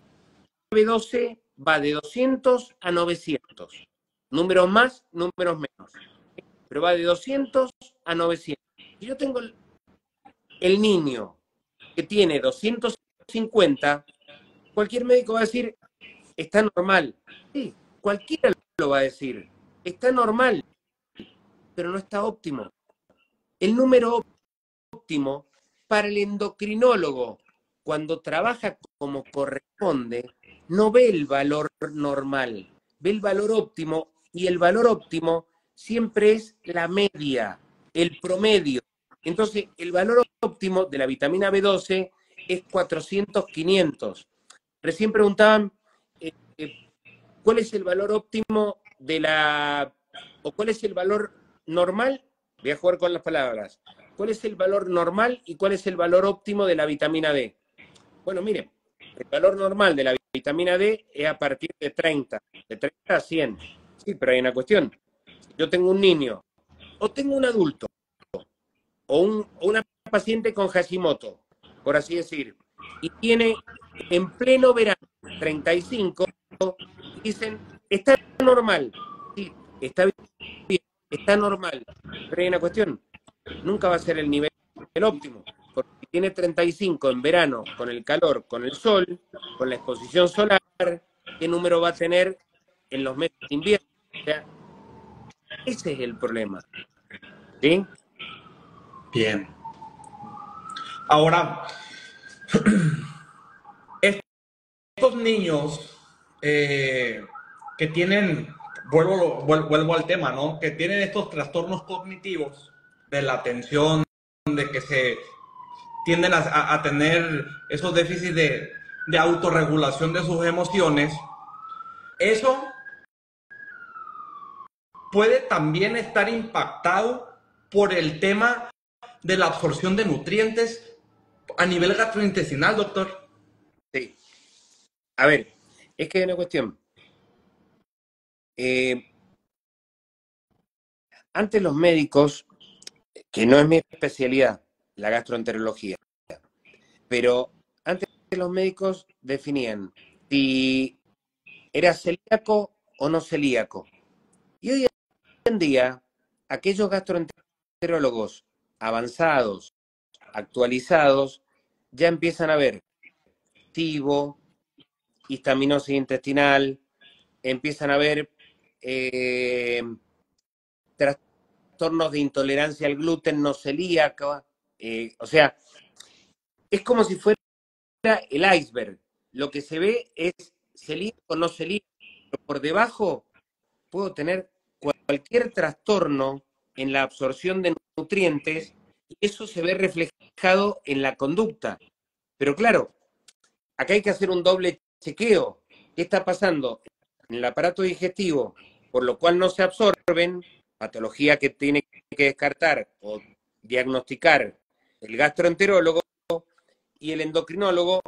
B12 va de 200 a 900. Números más, números menos. Pero va de 200 a 900. Si yo tengo el niño que tiene 250, cualquier médico va a decir, está normal. Sí, cualquiera lo va a decir. Está normal, pero no está óptimo. El número óptimo para el endocrinólogo, cuando trabaja como corresponde, no ve el valor normal, ve el valor óptimo, y el valor óptimo siempre es la media, el promedio. Entonces, el valor óptimo de la vitamina B12 es 400, 500. Recién preguntaban cuál es el valor óptimo o cuál es el valor normal. Voy a jugar con las palabras. ¿Cuál es el valor normal y cuál es el valor óptimo de la vitamina D? Bueno, miren, el valor normal de la vitamina D es a partir de 30 a 100. Sí, pero hay una cuestión. Si yo tengo un niño, o tengo un adulto, o una paciente con Hashimoto, por así decir, y tiene en pleno verano 35, dicen, está normal. Sí, está bien, está normal. Pero hay una cuestión, nunca va a ser el nivel óptimo, porque si tiene 35 en verano, con el calor, con el sol, con la exposición solar, ¿qué número va a tener en los meses de invierno? O sea, ese es el problema. ¿Sí? Bien. Ahora, estos niños que tienen, vuelvo al tema, ¿no? Que tienen estos trastornos cognitivos de la atención, de que se tienden a tener esos déficits de autorregulación de sus emociones, eso puede también estar impactado por el tema de la absorción de nutrientes a nivel gastrointestinal, doctor. Sí. A ver, es que hay una cuestión. Antes los médicos, que no es mi especialidad, la gastroenterología, pero antes los médicos definían si era celíaco o no celíaco. Y hoy en día, aquellos gastroenterólogos avanzados, actualizados, ya empiezan a ver TIBO, histaminosis intestinal, empiezan a ver trastornos de intolerancia al gluten no celíaca. O sea, es como si fuera el iceberg. Lo que se ve es celíaco o no celíaco, pero por debajo puedo tener cualquier trastorno en la absorción de nutrientes y eso se ve reflejado en la conducta. Pero claro, acá hay que hacer un doble chequeo. ¿Qué está pasando en el aparato digestivo? Por lo cual no se absorben, patología que tiene que descartar o diagnosticar el gastroenterólogo, y el endocrinólogo,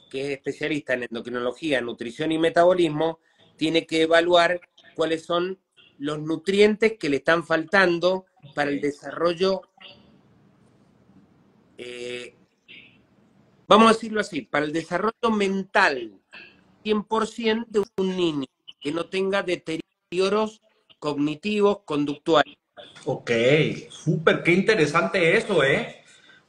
que es especialista en endocrinología, nutrición y metabolismo, tiene que evaluar cuáles son los nutrientes que le están faltando para el desarrollo, vamos a decirlo así, para el desarrollo mental 100% de un niño que no tenga deterioros cognitivos, conductuales. Ok, súper, qué interesante eso, ¿eh?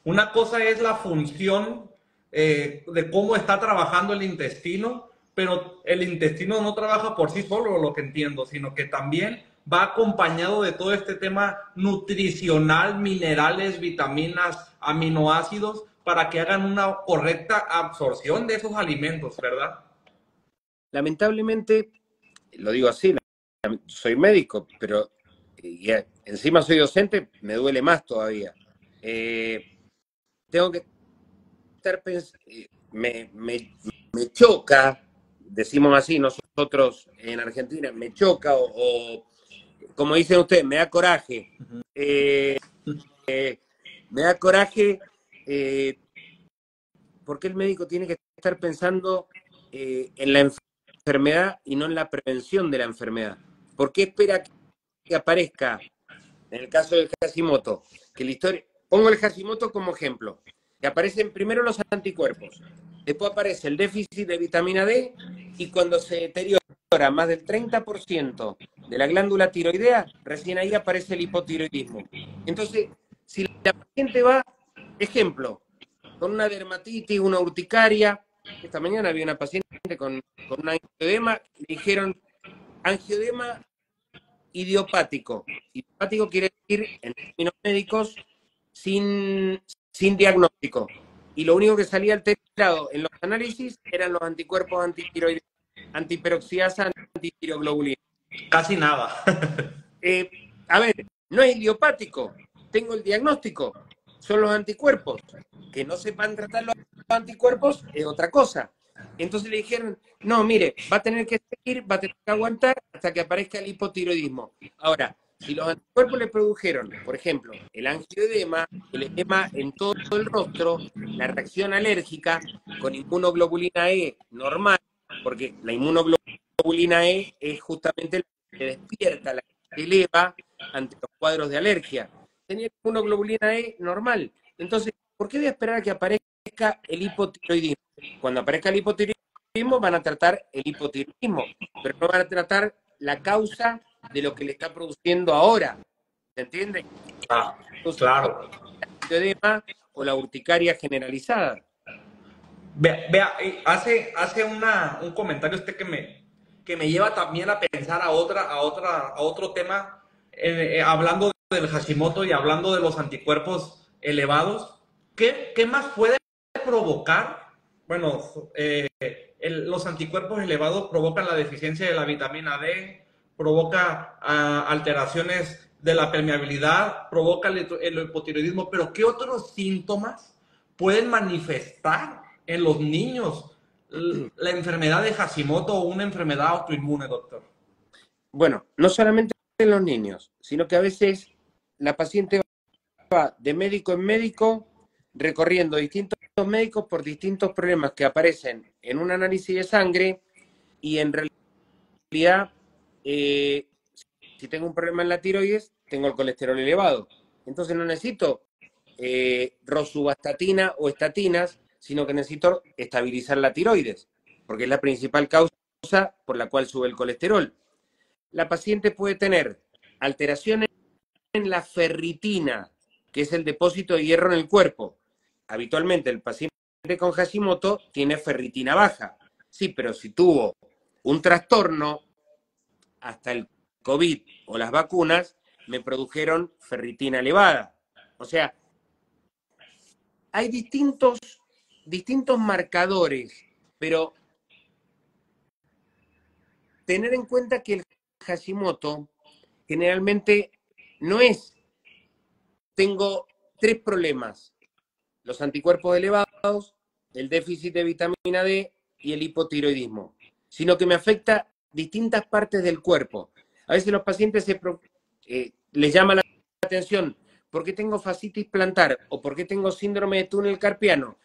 Una cosa es la función de cómo está trabajando el intestino, pero el intestino no trabaja por sí solo, lo que entiendo, sino que también va acompañado de todo este tema nutricional, minerales, vitaminas, aminoácidos, para que hagan una correcta absorción de esos alimentos, ¿verdad? Lamentablemente, lo digo así, soy médico, pero encima soy docente, me duele más todavía. Tengo que estar pensando, me choca, decimos así nosotros en Argentina, me choca o como dicen ustedes, me da coraje. Me da coraje porque el médico tiene que estar pensando en la enfermedad y no en la prevención de la enfermedad. ¿Por qué espera que aparezca, en el caso del Hashimoto, que la historia... Pongo el Hashimoto como ejemplo. que aparecen primero los anticuerpos, después aparece el déficit de vitamina D y cuando se deteriora más del 30% de la glándula tiroidea, recién ahí aparece el hipotiroidismo. Entonces, si la paciente va, ejemplo, con una dermatitis, una urticaria, esta mañana había una paciente con un angioedema, le dijeron angioedema idiopático. Idiopático quiere decir, en términos médicos, sin diagnóstico. Y lo único que salía alterado en los análisis eran los anticuerpos antitiroideos, antiperoxidasa, antitiroglobulina. Casi nada. A ver, no es idiopático, tengo el diagnóstico, son los anticuerpos. Que no sepan tratar los anticuerpos es otra cosa. Entonces le dijeron, no, mire, va a tener que seguir, va a tener que aguantar hasta que aparezca el hipotiroidismo. Ahora, si los anticuerpos le produjeron, por ejemplo, el angioedema, el edema en todo el rostro, la reacción alérgica con inmunoglobulina E normal, porque la inmunoglobulina E es justamente la que despierta, la que eleva ante los cuadros de alergia. Tenía inmunoglobulina E normal. Entonces, ¿por qué voy a esperar a que aparezca el hipotiroidismo? Cuando aparezca el hipotiroidismo van a tratar el hipotiroidismo, pero no van a tratar la causa de lo que le está produciendo ahora. ¿Se entiende? Ah, Entonces, claro. el edema o la urticaria generalizada. Vea, hace un comentario que me lleva también a pensar a otro tema, hablando del Hashimoto y hablando de los anticuerpos elevados. ¿Qué más puede provocar? Bueno, los anticuerpos elevados provocan la deficiencia de la vitamina D, provoca alteraciones de la permeabilidad, provoca el hipotiroidismo, pero ¿qué otros síntomas pueden manifestar en los niños la enfermedad de Hashimoto o una enfermedad autoinmune, doctor? Bueno, no solamente en los niños, sino que a veces la paciente va de médico en médico recorriendo distintos médicos por distintos problemas que aparecen en un análisis de sangre y en realidad, si tengo un problema en la tiroides, tengo el colesterol elevado. Entonces no necesito rosuvastatina o estatinas, sino que necesito estabilizar la tiroides, porque es la principal causa por la cual sube el colesterol. La paciente puede tener alteraciones en la ferritina, que es el depósito de hierro en el cuerpo. Habitualmente el paciente con Hashimoto tiene ferritina baja. Sí, pero si tuvo un trastorno, hasta el COVID o las vacunas me produjeron ferritina elevada. O sea, hay distintos marcadores, pero tener en cuenta que el Hashimoto generalmente no es, tengo tres problemas, los anticuerpos elevados, el déficit de vitamina D y el hipotiroidismo, sino que me afecta distintas partes del cuerpo. A veces los pacientes les llama la atención, ¿por qué tengo fascitis plantar? ¿O por qué tengo síndrome de túnel carpiano?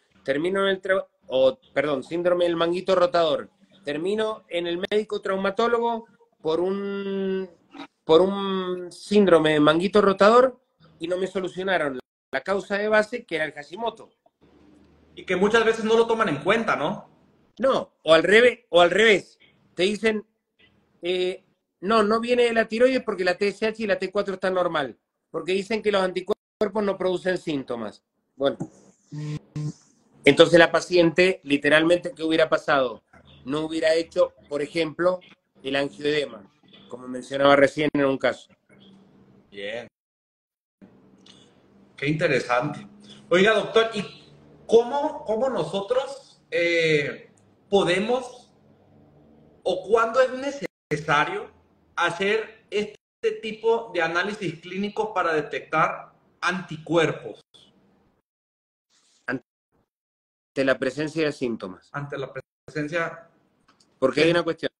Síndrome del manguito rotador. Termino en el médico traumatólogo por un síndrome de manguito rotador y no me solucionaron la causa de base, que era el Hashimoto. Y que muchas veces no lo toman en cuenta, ¿no? No, o al revés. Te dicen, no viene de la tiroides porque la TSH y la T4 están normal. Porque dicen que los anticuerpos no producen síntomas. Bueno, entonces la paciente, literalmente, ¿qué hubiera pasado? No hubiera hecho, por ejemplo, el angioedema, como mencionaba recién en un caso. Bien. Qué interesante. Oiga, doctor, ¿y cómo nosotros podemos o cuándo es necesario hacer este tipo de análisis clínico para detectar anticuerpos? Ante la presencia de síntomas. Ante la presencia... Porque hay una cuestión.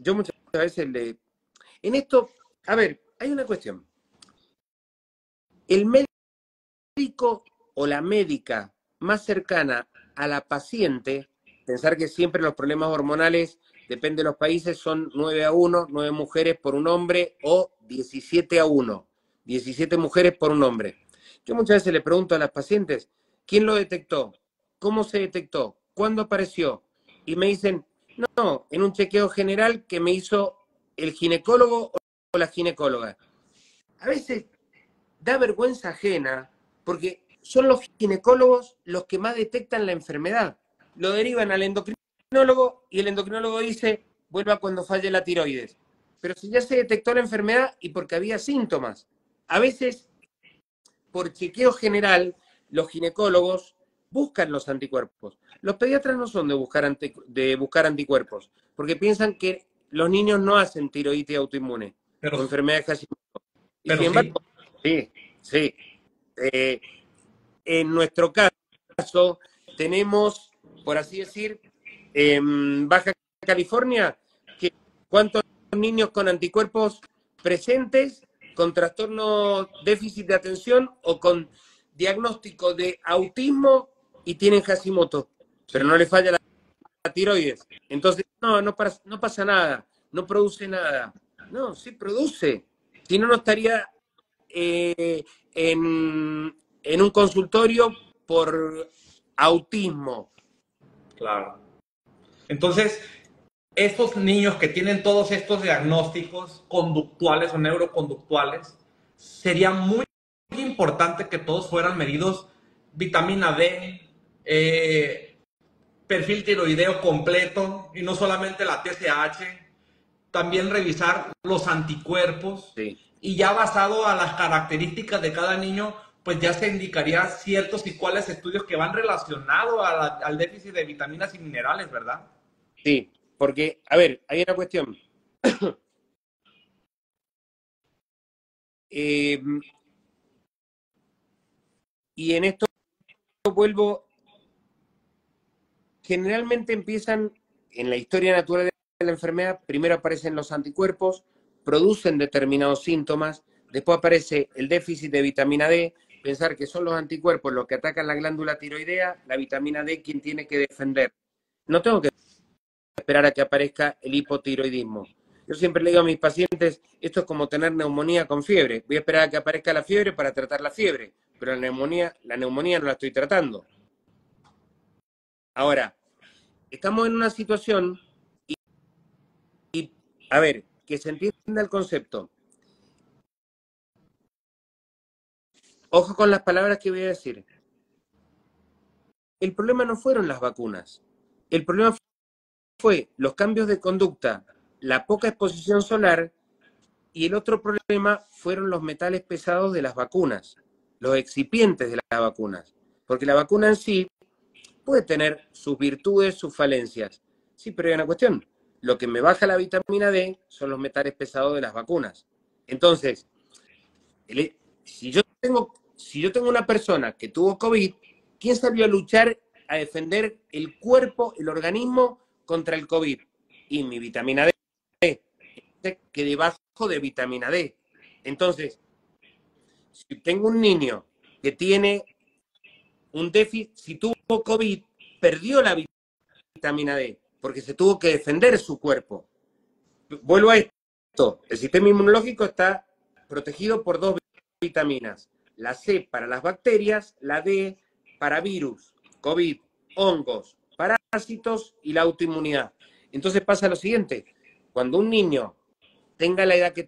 Yo muchas veces en esto, a ver, hay una cuestión. El médico o la médica más cercana a la paciente, pensar que siempre los problemas hormonales, depende de los países, son 9-1, 9 mujeres por un hombre, o 17-1, 17 mujeres por un hombre. Yo muchas veces le pregunto a las pacientes, ¿Quién lo detectó? ¿Cómo se detectó? ¿Cuándo apareció? Y me dicen, no, en un chequeo general que me hizo el ginecólogo o la ginecóloga. A veces da vergüenza ajena porque son los ginecólogos los que más detectan la enfermedad. Lo derivan al endocrinólogo y el endocrinólogo dice, vuelva cuando falle la tiroides. Pero si ya se detectó la enfermedad y porque había síntomas. A veces, por chequeo general, los ginecólogos buscan los anticuerpos. Los pediatras no son de buscar anticuerpos, porque piensan que los niños no hacen tiroides autoinmune Pero, o enfermedades Hashimoto. Y pero sin embargo, sí, sí, sí. Eh, en nuestro caso, tenemos, por así decir, en Baja California, que ¿cuántos niños con anticuerpos presentes, con trastorno déficit de atención o con diagnóstico de autismo y tienen Hashimoto? Pero no sí. le falla la tiroides. Entonces, no pasa nada, no produce nada. No, sí produce. Si no, no estaría en un consultorio por autismo. Claro. Entonces, estos niños que tienen todos estos diagnósticos conductuales o neuroconductuales, sería muy importante que todos fueran medidos vitamina D, perfil tiroideo completo y no solamente la TSH, también revisar los anticuerpos Sí. y ya basado a las características de cada niño, pues ya se indicaría ciertos y cuáles estudios que van relacionados al déficit de vitaminas y minerales, ¿verdad? Sí, porque, a ver, hay una cuestión. Eh, y en esto vuelvo, generalmente empiezan en la historia natural de la enfermedad, primero aparecen los anticuerpos, producen determinados síntomas, después aparece el déficit de vitamina D, pensar que son los anticuerpos los que atacan la glándula tiroidea, la vitamina D quien tiene que defender. No tengo que esperar a que aparezca el hipotiroidismo. Yo siempre le digo a mis pacientes, esto es como tener neumonía con fiebre. Voy a esperar a que aparezca la fiebre para tratar la fiebre, pero la neumonía no la estoy tratando. Ahora, estamos en una situación y, a ver, que se entienda el concepto. Ojo con las palabras que voy a decir. El problema no fueron las vacunas. El problema fue los cambios de conducta, la poca exposición solar y el otro problema fueron los metales pesados de las vacunas, los excipientes de las vacunas. Porque la vacuna en sí puede tener sus virtudes, sus falencias. Sí, pero hay una cuestión. Lo que me baja la vitamina D son los metales pesados de las vacunas. Entonces, si yo tengo una persona que tuvo COVID, ¿quién salió a luchar, a defender el cuerpo, el organismo contra el COVID? Y mi vitamina D, que debajo de vitamina D. Entonces, si tengo un niño que tiene un déficit, si tuvo COVID, perdió la vitamina D, porque se tuvo que defender su cuerpo. Vuelvo a esto, el sistema inmunológico está protegido por dos vitaminas, la C para las bacterias, la D para virus, COVID, hongos, parásitos y la autoinmunidad. Entonces pasa lo siguiente, cuando un niño tenga la edad que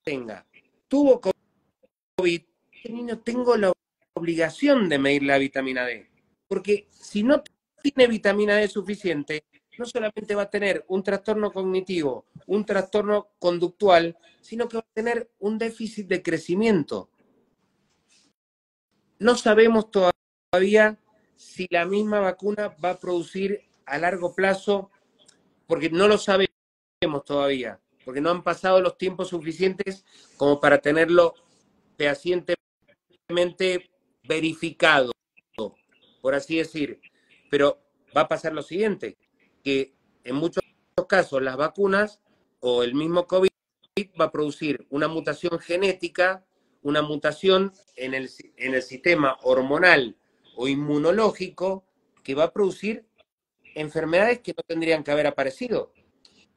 tenga, tuvo COVID, ese niño tengo la obligación de medir la vitamina D, porque si no tiene vitamina D suficiente, no solamente va a tener un trastorno cognitivo, un trastorno conductual, sino que va a tener un déficit de crecimiento. No sabemos todavía si la misma vacuna va a producir a largo plazo, porque no lo sabemos todavía, porque no han pasado los tiempos suficientes como para tenerlo fehacientemente verificado, por así decir. Pero va a pasar lo siguiente, que en muchos casos las vacunas o el mismo COVID va a producir una mutación genética, una mutación en el sistema hormonal o inmunológico que va a producir enfermedades que no tendrían que haber aparecido.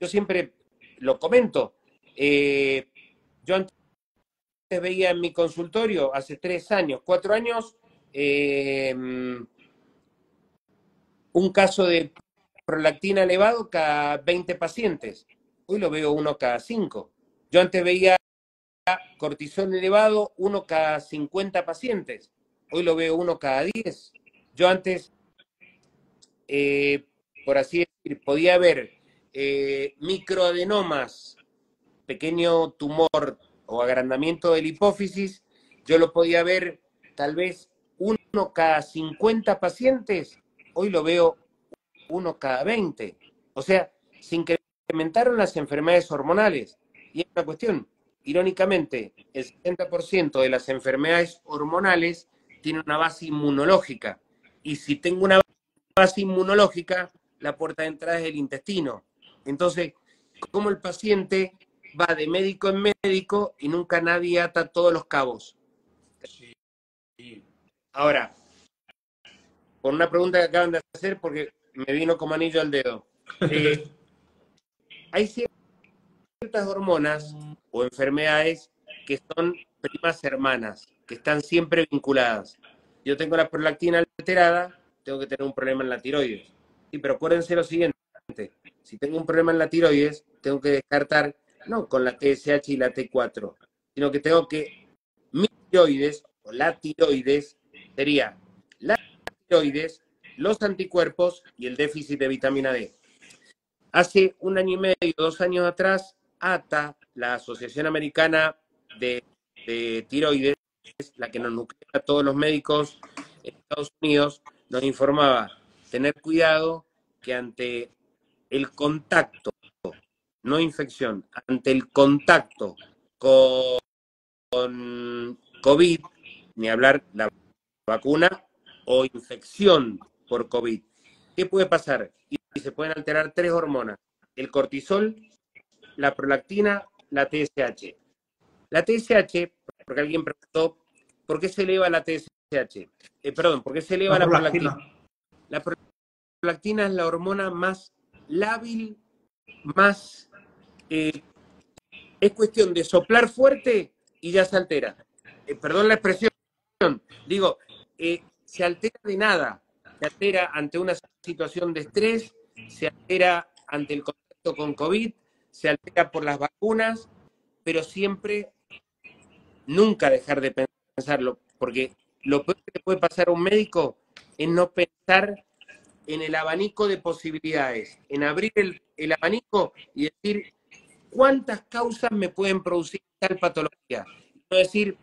Yo siempre lo comento. Yo antes veía en mi consultorio, hace 3 años, 4 años, un caso de prolactina elevado cada 20 pacientes. Hoy lo veo uno cada 5. Yo antes veía cortisol elevado uno cada 50 pacientes. Hoy lo veo uno cada 10. Yo antes, por así decir, podía ver microadenomas, pequeño tumor o agrandamiento de la hipófisis. Yo lo podía ver tal vez uno cada 50 pacientes. Hoy lo veo uno cada 20. O sea, se incrementaron las enfermedades hormonales. Y es una cuestión, irónicamente, el 70% de las enfermedades hormonales tiene una base inmunológica. Y si tengo una base inmunológica, la puerta de entrada es el intestino. Entonces, ¿cómo el paciente va de médico en médico y nunca nadie ata todos los cabos? Sí. Ahora, por una pregunta que acaban de hacer, porque me vino como anillo al dedo. Hay ciertas hormonas o enfermedades que son primas hermanas, que están siempre vinculadas. Yo tengo la prolactina alterada, tengo que tener un problema en la tiroides. Sí, pero acuérdense lo siguiente, si tengo un problema en la tiroides, tengo que descartar, no con la TSH y la T4, sino que tengo que, mi tiroides, o la tiroides, sería la tiroides, los anticuerpos y el déficit de vitamina D. Hace un año y medio, 2 años atrás, ATA, la Asociación Americana de Tiroides, la que nos nuclea a todos los médicos en Estados Unidos, nos informaba tener cuidado que ante el contacto, no infección, ante el contacto con COVID, ni hablar la vacuna o infección por COVID. ¿Qué puede pasar? Y se pueden alterar 3 hormonas: el cortisol, la prolactina, la TSH. La TSH, porque alguien preguntó, ¿por qué se eleva la TSH? Perdón, ¿por qué se eleva la prolactina? La prolactina es la hormona más lábil, más... es cuestión de soplar fuerte y ya se altera. Perdón la expresión, digo, se altera de nada. Se altera ante una situación de estrés, se altera ante el contacto con COVID, se altera por las vacunas, pero siempre, nunca dejar de pensarlo, porque lo peor que le puede pasar a un médico es no pensar en el abanico de posibilidades, en abrir el abanico y decir cuántas causas me pueden producir tal patología. No decir,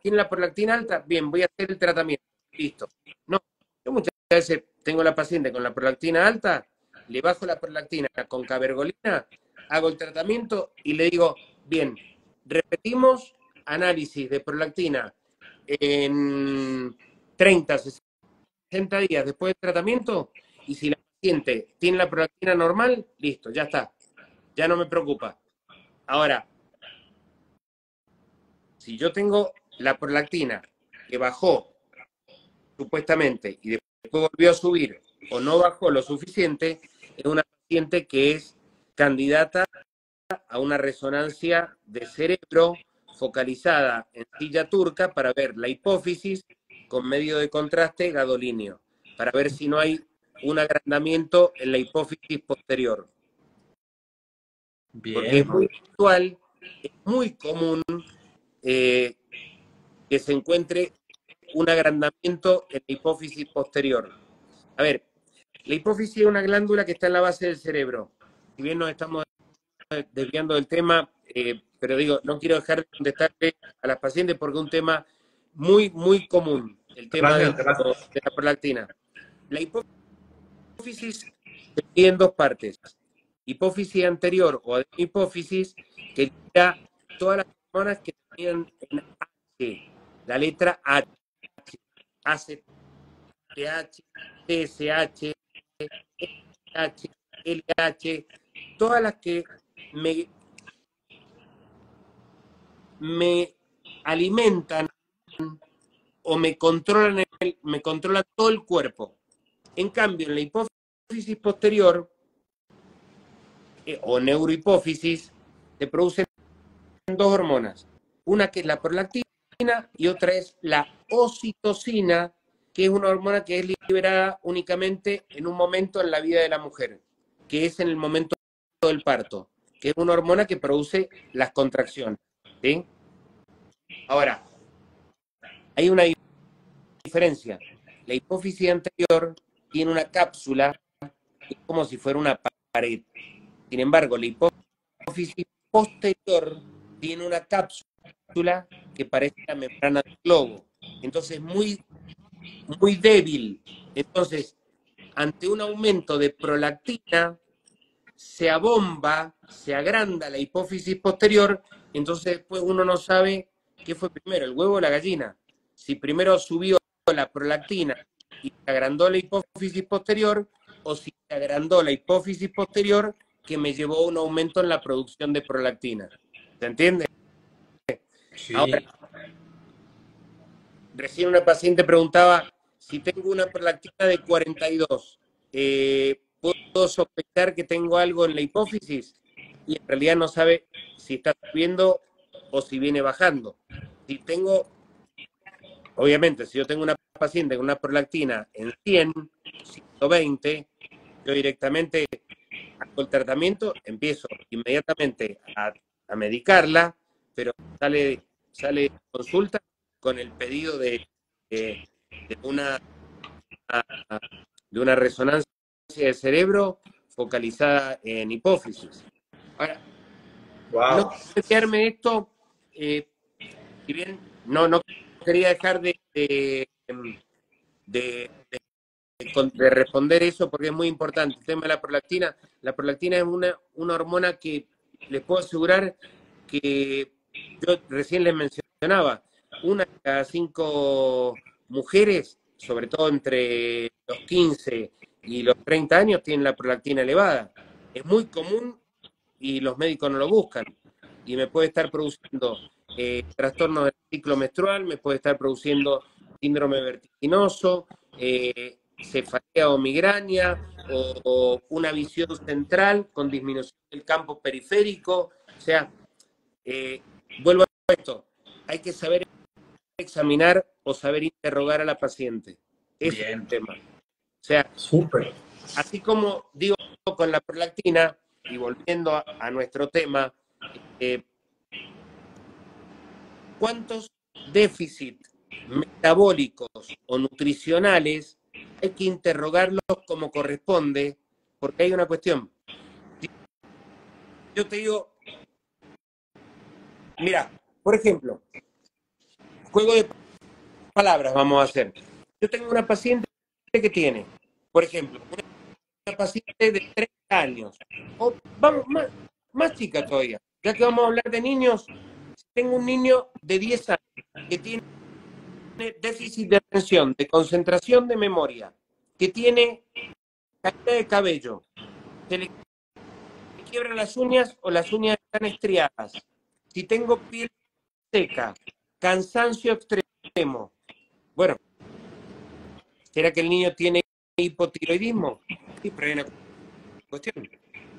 tiene la prolactina alta, bien, voy a hacer el tratamiento, listo. No, yo muchas veces tengo la paciente con la prolactina alta, le bajo la prolactina con cabergolina, hago el tratamiento y le digo, bien, repetimos análisis de prolactina en 30, 60 días después del tratamiento, y si la paciente tiene la prolactina normal, listo, ya está, ya no me preocupa. Ahora, si yo tengo la prolactina que bajó supuestamente y después volvió a subir o no bajó lo suficiente, es una paciente que es candidata a una resonancia de cerebro focalizada en silla turca para ver la hipófisis con medio de contraste gadolíneo, para ver si no hay un agrandamiento en la hipófisis posterior. Bien. Porque es muy habitual, es muy común que se encuentre un agrandamiento en la hipófisis posterior. A ver, la hipófisis es una glándula que está en la base del cerebro. Si bien nos estamos desviando del tema, pero digo, no quiero dejar de contestarle a las pacientes porque es un tema muy, muy común, el tema de la prolactina. La hipófisis se divide en 2 partes. Hipófisis anterior o hipófisis, que libera todas las hormonas que terminan en H, la letra H, ACTH, TSH, LH, LH, todas las que me alimentan o me controlan todo el cuerpo. En cambio, en la hipófisis posterior o neurohipófisis se producen 2 hormonas. Una que es la prolactina y otra es la oxitocina, que es una hormona que es liberada únicamente en un momento en la vida de la mujer, que es en el momento del parto, que es una hormona que produce las contracciones, ¿sí? Ahora, hay una diferencia. La hipófisis anterior tiene una cápsula que es como si fuera una pared. Sin embargo, la hipófisis posterior tiene una cápsula que parece la membrana del globo. Entonces, muy, muy débil. Entonces, ante un aumento de prolactina, se abomba, se agranda la hipófisis posterior, entonces después uno no sabe qué fue primero, el huevo o la gallina. Si primero subió la prolactina y se agrandó la hipófisis posterior, o si se agrandó la hipófisis posterior que me llevó a un aumento en la producción de prolactina. ¿Se entiende? Ahora, Sí. recién una paciente preguntaba, si tengo una prolactina de 42, ¿puedo sospechar que tengo algo en la hipófisis? Y en realidad no sabe si está subiendo o si viene bajando. Si tengo, obviamente, si yo tengo una paciente con una prolactina en 100, 120, yo directamente hago el tratamiento, empiezo inmediatamente a medicarla, pero sale consulta con el pedido de una, de una resonancia de cerebro focalizada en hipófisis. Ahora, no Wow. quiero desviarme de esto, si bien no quería dejar de, de responder eso porque es muy importante. El tema de la prolactina es una hormona que les puedo asegurar que yo recién les mencionaba, una de cada 5 mujeres, sobre todo entre los 15 y los 30 años, tienen la prolactina elevada. Es muy común y los médicos no lo buscan. Y me puede estar produciendo trastornos del ciclo menstrual, me puede estar produciendo síndrome vertiginoso, cefalea o migraña, o una visión central con disminución del campo periférico. O sea, vuelvo a esto, hay que saber examinar o saber interrogar a la paciente. Ese es el Bien. tema. O sea, Súper. así como digo con la prolactina, y volviendo a nuestro tema, eh, ¿cuántos déficits metabólicos o nutricionales hay que interrogarlos como corresponde? Porque hay una cuestión. Yo te digo, mira, por ejemplo, juego de palabras vamos a hacer. Yo tengo una paciente que tiene, por ejemplo, una paciente de 30 años, o vamos, más chica todavía, ya que vamos a hablar de niños, tengo un niño de 10 años que tiene déficit de atención, de concentración, de memoria, que tiene caída de cabello, se le quiebran las uñas o las uñas están estriadas, si tengo piel seca, cansancio extremo, bueno, ¿será que el niño tiene hipotiroidismo? Sí, pero hay una cuestión.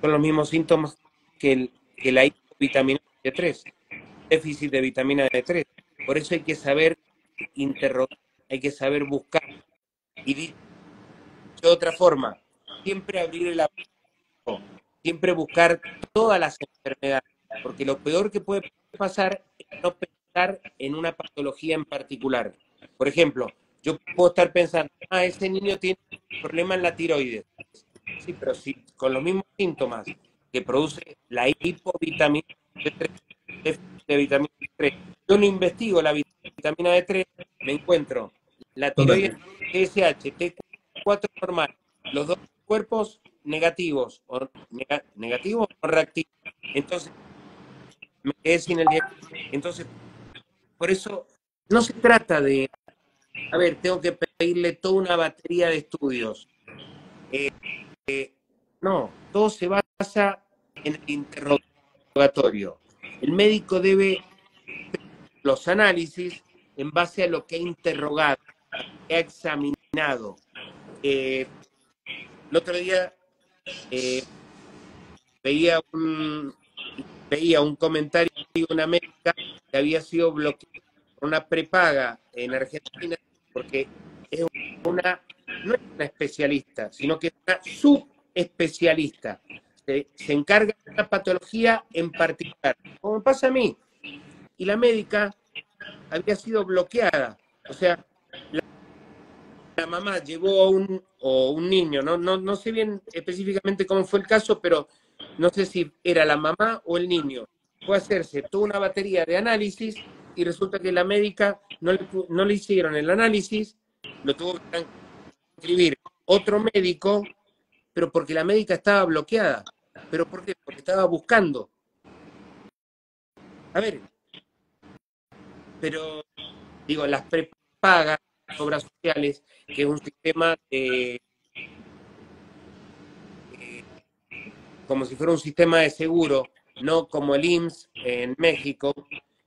Son los mismos síntomas que la vitamina D3, déficit de vitamina D3. Por eso hay que saber interrogar, hay que saber buscar. Y dicho de otra forma, siempre abrir el abanico, siempre buscar todas las enfermedades, porque lo peor que puede pasar es no pensar en una patología en particular. Por ejemplo, yo puedo estar pensando, ese niño tiene problema en la tiroides. Sí, pero si con los mismos síntomas que produce la hipovitamina D3, déficit de vitamina D3, yo no investigo la vitamina D3, me encuentro la tiroides Totalmente. TSH, T4 normal, los dos cuerpos negativos o negativos o reactivos. Entonces, me quedé sin el diagnóstico. Entonces, por eso no se trata de, a ver, tengo que pedirle toda una batería de estudios. No, todo se basa en el interrogatorio. El médico debe los análisis en base a lo que ha interrogado, que ha examinado. El otro día eh, veía, un, veía un comentario de una médica que había sido bloqueada por una prepaga en Argentina porque es no es una especialista, sino que es una subespecialista. Se encarga de una patología en particular, como me pasa a mí. Y la médica había sido bloqueada. O sea, la mamá llevó a un niño, no sé bien específicamente cómo fue el caso, pero no sé si era la mamá o el niño. Fue a hacerse toda una batería de análisis y resulta que la médica no le hicieron el análisis, lo tuvo que escribir otro médico, pero porque la médica estaba bloqueada. ¿Pero por qué? Porque estaba buscando. A ver, pero digo, las prepagas, obras sociales, que es un sistema como si fuera un sistema de seguro, no como el IMSS en México,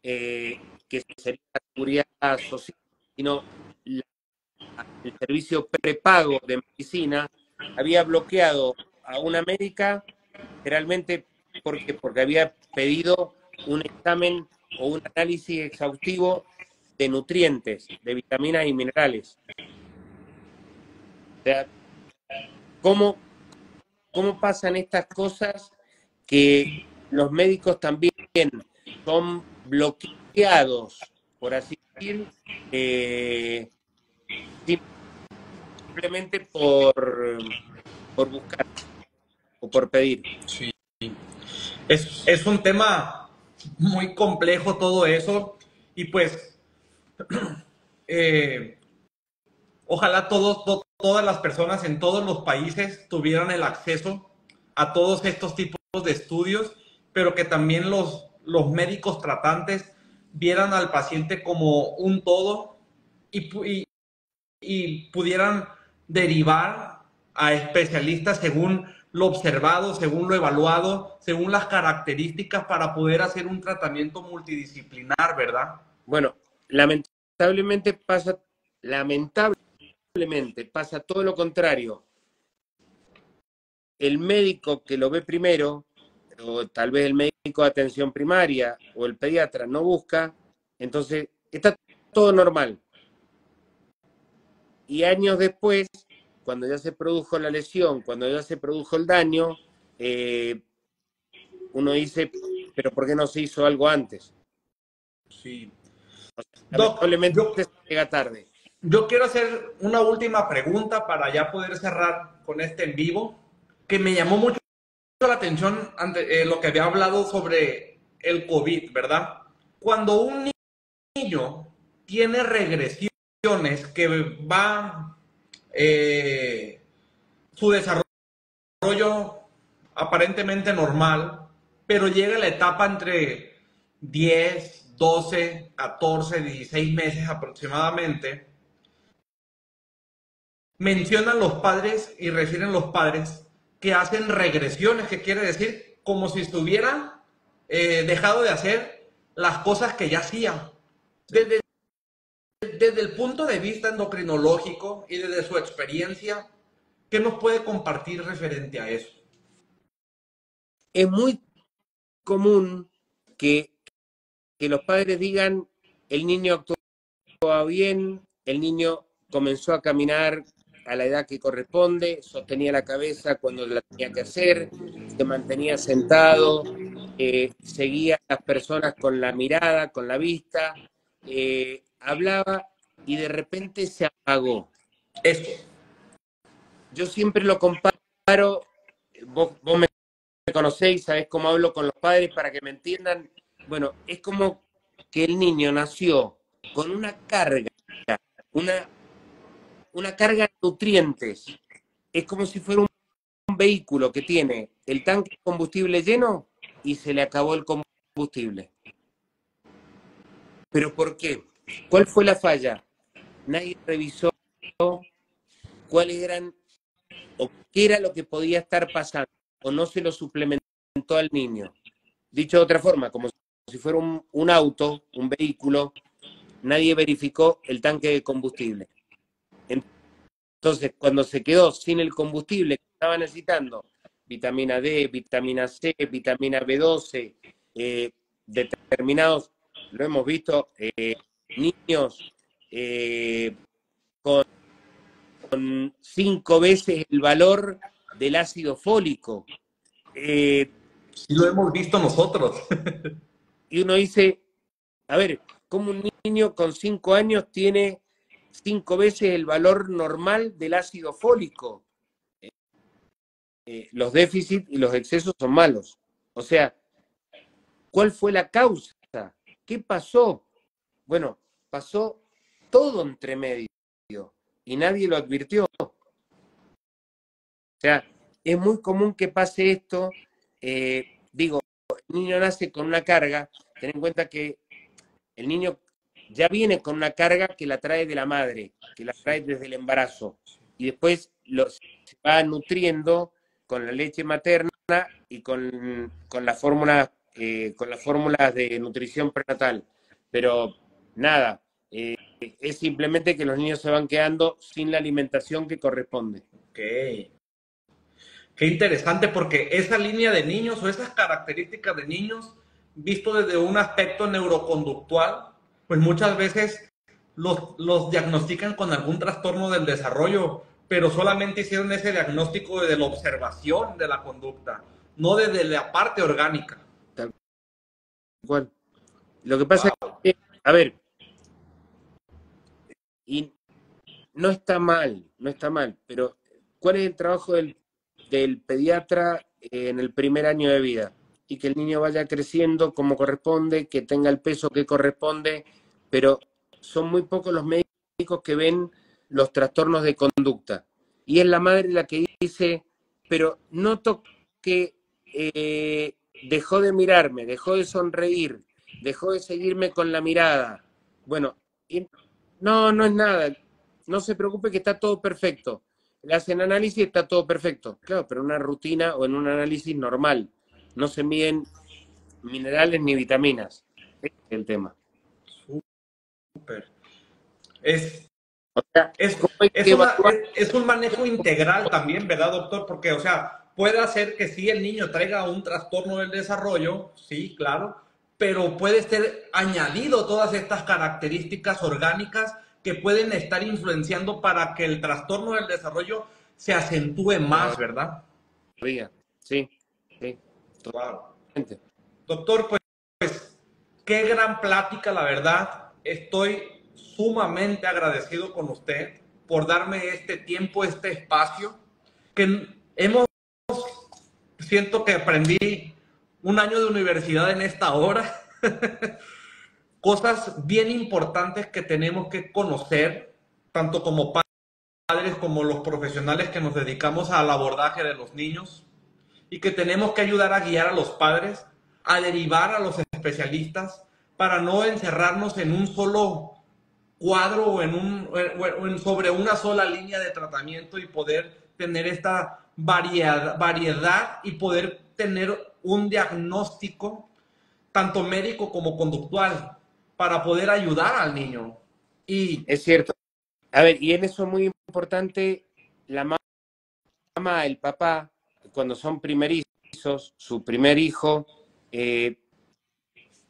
que sería la seguridad social, sino el servicio prepago de medicina, había bloqueado a una médica literalmente porque había pedido un examen o un análisis exhaustivo de nutrientes, de vitaminas y minerales. O sea, ¿cómo pasan estas cosas que los médicos también son bloqueados, por así decir, simplemente por buscar o por pedir? Sí. Es un tema muy complejo todo eso y pues eh, ojalá todas las personas en todos los países tuvieran el acceso a todos estos tipos de estudios, pero que también los médicos tratantes vieran al paciente como un todo y pudieran derivar a especialistas según lo observado, según lo evaluado, según las características para poder hacer un tratamiento multidisciplinar, ¿verdad? Bueno, lamentablemente pasa todo lo contrario. El médico que lo ve primero, o tal vez el médico de atención primaria o el pediatra no busca, entonces está todo normal. Y años después, cuando ya se produjo la lesión, cuando ya se produjo el daño, uno dice, pero ¿por qué no se hizo algo antes? Sí. Doc, Lamentablemente se llega tarde. yo quiero hacer una última pregunta para ya poder cerrar con este en vivo, que me llamó mucho la atención ante lo que había hablado sobre el COVID, ¿verdad? Cuando un niño tiene regresiones que va su desarrollo aparentemente normal, pero llega la etapa entre 10, 12, 14, 16 meses aproximadamente, mencionan los padres y refieren los padres que hacen regresiones, que quiere decir como si estuvieran dejado de hacer las cosas que ya hacían. Desde el punto de vista endocrinológico y desde su experiencia, ¿qué nos puede compartir referente a eso? Es muy común que los padres digan, el niño actuaba bien, el niño comenzó a caminar a la edad que corresponde, sostenía la cabeza cuando la tenía que hacer, se mantenía sentado, seguía a las personas con la mirada, con la vista, hablaba y de repente se apagó. Eso. Yo siempre lo comparo, vos me conocéis, sabés cómo hablo con los padres para que me entiendan. Bueno, es como que el niño nació con una carga, una carga de nutrientes. Es como si fuera un vehículo que tiene el tanque de combustible lleno y se le acabó el combustible. ¿Pero por qué? ¿Cuál fue la falla? Nadie revisó cuáles eran o qué era lo que podía estar pasando o no se lo suplementó al niño. Dicho de otra forma, como si fuera un auto, un vehículo, nadie verificó el tanque de combustible. Entonces, cuando se quedó sin el combustible que estaba necesitando, vitamina D, vitamina C, vitamina B12, determinados, lo hemos visto, niños con 5 veces el valor del ácido fólico. Sí lo hemos visto nosotros. Y uno dice, a ver, ¿cómo un niño con 5 años tiene 5 veces el valor normal del ácido fólico? Los déficits y los excesos son malos. O sea, ¿cuál fue la causa? ¿Qué pasó? Bueno, pasó todo entre medio y nadie lo advirtió. O sea, es muy común que pase esto. Digo, el niño nace con una carga, ten en cuenta que el niño ya viene con una carga que la trae de la madre, que la trae desde el embarazo, y después se va nutriendo con la leche materna y con las fórmulas de nutrición prenatal. Pero nada, es simplemente que los niños se van quedando sin la alimentación que corresponde. Ok. Qué interesante, porque esa línea de niños o esas características de niños, visto desde un aspecto neuroconductual, pues muchas veces los diagnostican con algún trastorno del desarrollo, pero solamente hicieron ese diagnóstico desde la observación de la conducta, no desde la parte orgánica. Tal cual. Lo que pasa Wow. es que, a ver, y no está mal, no está mal, pero ¿cuál es el trabajo del pediatra en el primer año de vida? Y que el niño vaya creciendo como corresponde, que tenga el peso que corresponde, pero son muy pocos los médicos que ven los trastornos de conducta. Y es la madre la que dice, pero noto que dejó de mirarme, dejó de sonreír, dejó de seguirme con la mirada. Bueno, no, no es nada, no se preocupe que está todo perfecto. Le hacen análisis y está todo perfecto. Claro, pero en una rutina o en un análisis normal. No se miden minerales ni vitaminas. Ese es el tema. Súper. Es, O sea, es, ¿cómo hay que evaluar? es un manejo integral también, ¿verdad, doctor? Porque, o sea, puede hacer que sí el niño traiga un trastorno del desarrollo, sí, claro, pero puede ser añadido todas estas características orgánicas que pueden estar influenciando para que el trastorno del desarrollo se acentúe más, ¿verdad? Sí, sí, Wow. totalmente. Doctor, pues qué gran plática, la verdad. Estoy sumamente agradecido con usted por darme este tiempo, este espacio, que hemos, siento que aprendí un año de universidad en esta hora, cosas bien importantes que tenemos que conocer, tanto como padres como los profesionales que nos dedicamos al abordaje de los niños, y que tenemos que ayudar a guiar a los padres, a derivar a los especialistas para no encerrarnos en un solo cuadro o sobre una sola línea de tratamiento y poder tener esta variedad y poder tener un diagnóstico tanto médico como conductual para poder ayudar al niño. Y Es cierto. A ver, y en eso es muy importante la mamá, el papá, cuando son primerizos, su primer hijo,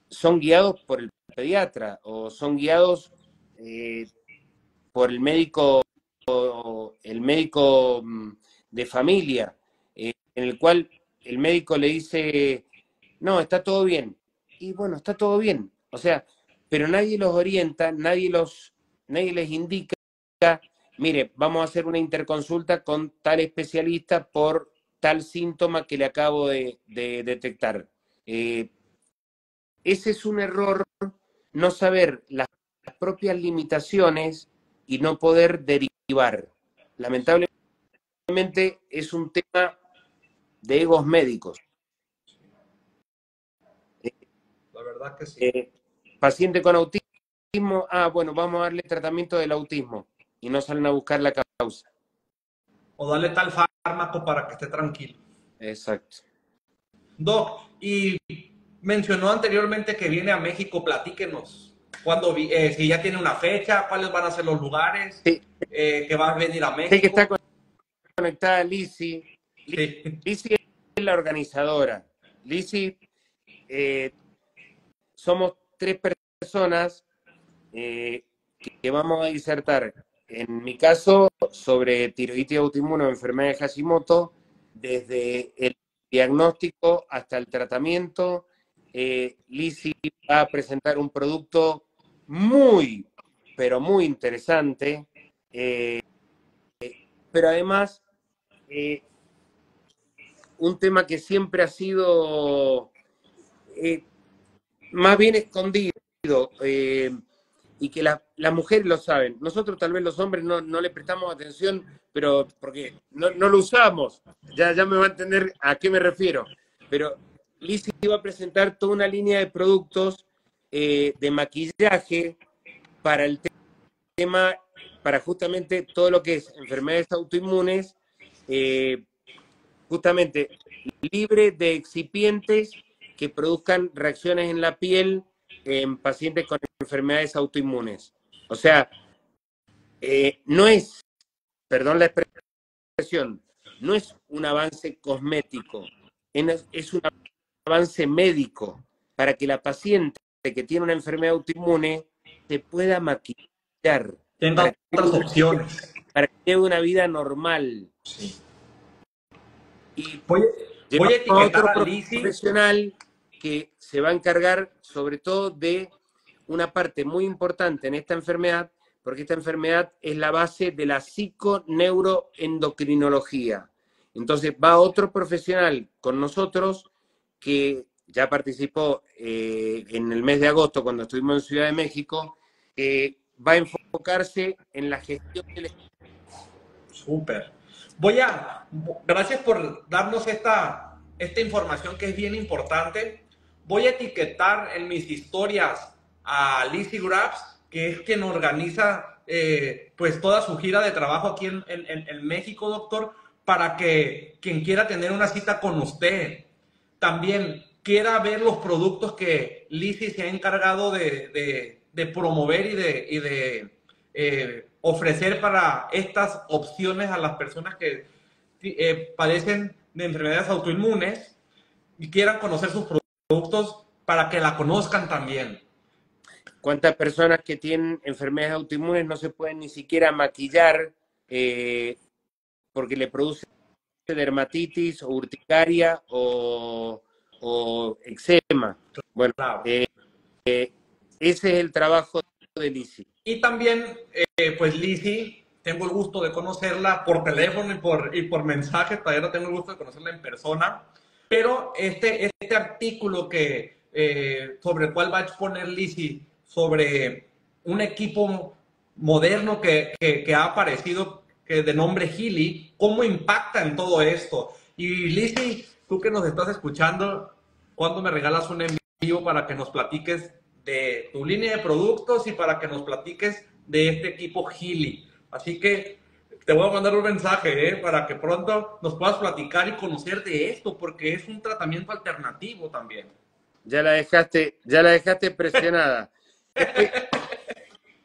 son guiados por el pediatra o son guiados por el médico de familia, en el cual el médico le dice, no, está todo bien. Y bueno, está todo bien. O sea, pero nadie los orienta, nadie les indica, mire, vamos a hacer una interconsulta con tal especialista por tal síntoma que le acabo de detectar. Ese es un error, no saber las propias limitaciones y no poder derivar. Lamentablemente es un tema de egos médicos. la verdad que sí. Paciente con autismo, bueno, vamos a darle tratamiento del autismo y no salen a buscar la causa. O darle tal fármaco para que esté tranquilo. Exacto. Doc, y mencionó anteriormente que viene a México, platíquenos. ¿Cuándo si ya tiene una fecha, cuáles van a ser los lugares, Sí, que va a venir a sé que está México? conectada Lizzy. Sí. Lizzy es la organizadora. Lizzy, somos 3 personas que vamos a disertar en mi caso, sobre tiroiditis autoinmune o enfermedad de Hashimoto, desde el diagnóstico hasta el tratamiento, Lizzy va a presentar un producto muy, pero muy interesante, pero además un tema que siempre ha sido más bien escondido, y que las mujeres lo saben. Nosotros tal vez los hombres no le prestamos atención, pero porque no lo usamos. Ya me va a entender a qué me refiero. Pero Lizzy va a presentar toda una línea de productos de maquillaje para el tema, para justamente todo lo que es enfermedades autoinmunes, justamente libre de excipientes que produzcan reacciones en la piel en pacientes con enfermedades autoinmunes. O sea, no es, perdón la expresión, no es un avance cosmético, es un avance médico para que la paciente que tiene una enfermedad autoinmune se pueda maquillar, Tenga otras opciones. para que lleve una vida normal. Sí. Y Voy a llevamos a etiquetar otro a Lizzy. profesional que se va a encargar sobre todo de una parte muy importante en esta enfermedad, porque esta enfermedad es la base de la psiconeuroendocrinología. Entonces va otro profesional con nosotros que ya participó en el mes de agosto cuando estuvimos en Ciudad de México, va a enfocarse en la gestión del... Súper. Gracias por darnos esta información que es bien importante. Voy a etiquetar en mis historias a Lizzy Grabs, que es quien organiza pues toda su gira de trabajo aquí en México, doctor, para que quien quiera tener una cita con usted, también quiera ver los productos que Lizzy se ha encargado de promover y de ofrecer para estas opciones a las personas que padecen de enfermedades autoinmunes y quieran conocer sus productos para que la conozcan también. ¿Cuántas personas que tienen enfermedades autoinmunes no se pueden ni siquiera maquillar porque le produce dermatitis o urticaria o eczema? Bueno, Claro. ese es el trabajo de Lizzy. Y también, pues Lizzy, tengo el gusto de conocerla por teléfono y por mensaje, todavía no tengo el gusto de conocerla en persona, pero este artículo sobre el cual va a exponer Lizzy, sobre un equipo moderno que ha aparecido, de nombre Healy, cómo impacta en todo esto. Y Lizzy, tú que nos estás escuchando, ¿cuándo me regalas un envío para que nos platiques de tu línea de productos y para que nos platiques de este equipo Healy? Así que te voy a mandar un mensaje para que pronto nos puedas platicar y conocer de esto, porque es un tratamiento alternativo también. Ya la dejaste presionada.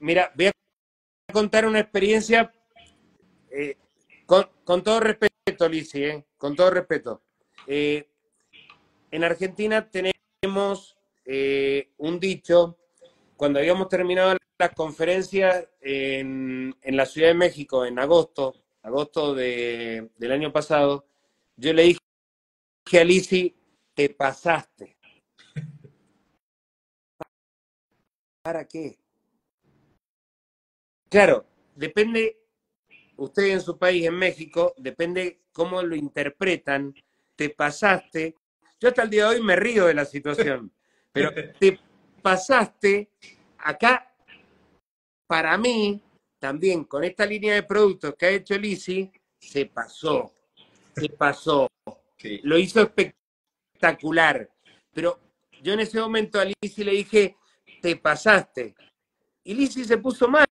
Mira, voy a contar una experiencia con todo respeto, Lizzy, con todo respeto. En Argentina tenemos un dicho, cuando habíamos terminado las conferencias en la Ciudad de México en agosto del año pasado, yo le dije a Lizzy, te pasaste. ¿Para qué? Claro, depende, usted en su país, en México, depende cómo lo interpretan, te pasaste. Yo hasta el día de hoy me río de la situación, pero te pasaste acá, para mí, también con esta línea de productos que ha hecho Lizzy, se pasó. Sí. Lo hizo espectacular, pero yo en ese momento a Lizzy le dije, te pasaste. Y Lizzy se puso mal,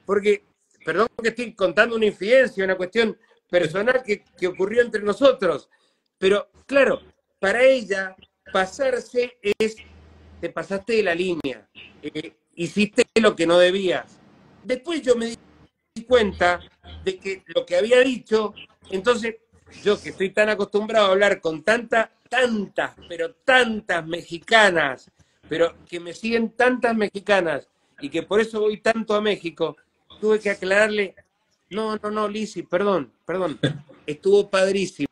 porque, perdón que estoy contando una infidencia, una cuestión personal que ocurrió entre nosotros, pero claro, para ella pasarse es, te pasaste de la línea, hiciste lo que no debías. Después yo me di cuenta de que lo que había dicho, entonces yo que estoy tan acostumbrado a hablar con tantas mexicanas, pero que me siguen tantas mexicanas y que por eso voy tanto a México, tuve que aclararle, no, Lisi, perdón, estuvo padrísimo.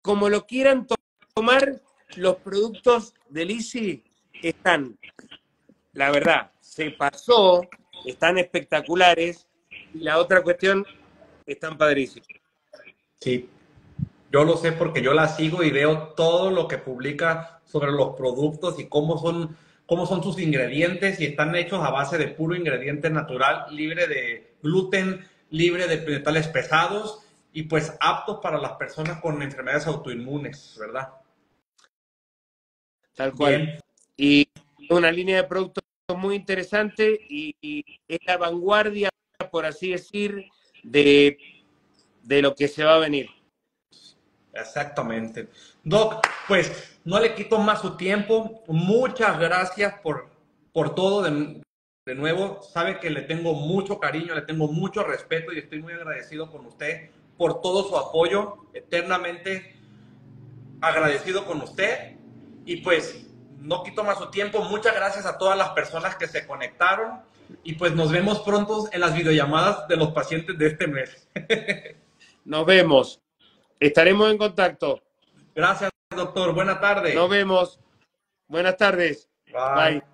Como lo quieran tomar, los productos de Lisi están, la verdad, se pasó, están espectaculares, y la otra cuestión, están padrísimos. Sí, yo lo sé porque yo la sigo y veo todo lo que publica sobre los productos y cómo son sus ingredientes y están hechos a base de puro ingrediente natural, libre de gluten, libre de metales pesados y pues aptos para las personas con enfermedades autoinmunes, ¿verdad? Tal cual. Bien. Y una línea de productos muy interesante y es la vanguardia, por así decir, de lo que se va a venir. Exactamente. Doc, pues no le quito más su tiempo. Muchas gracias por todo de nuevo. Sabe que le tengo mucho cariño, le tengo mucho respeto y estoy muy agradecido con usted por todo su apoyo. Eternamente agradecido con usted. Y pues no quito más su tiempo. Muchas gracias a todas las personas que se conectaron. Y pues nos vemos pronto en las videollamadas de los pacientes de este mes. Nos vemos. Estaremos en contacto. Gracias, doctor. Buena tarde. Nos vemos. Buenas tardes. Bye. Bye.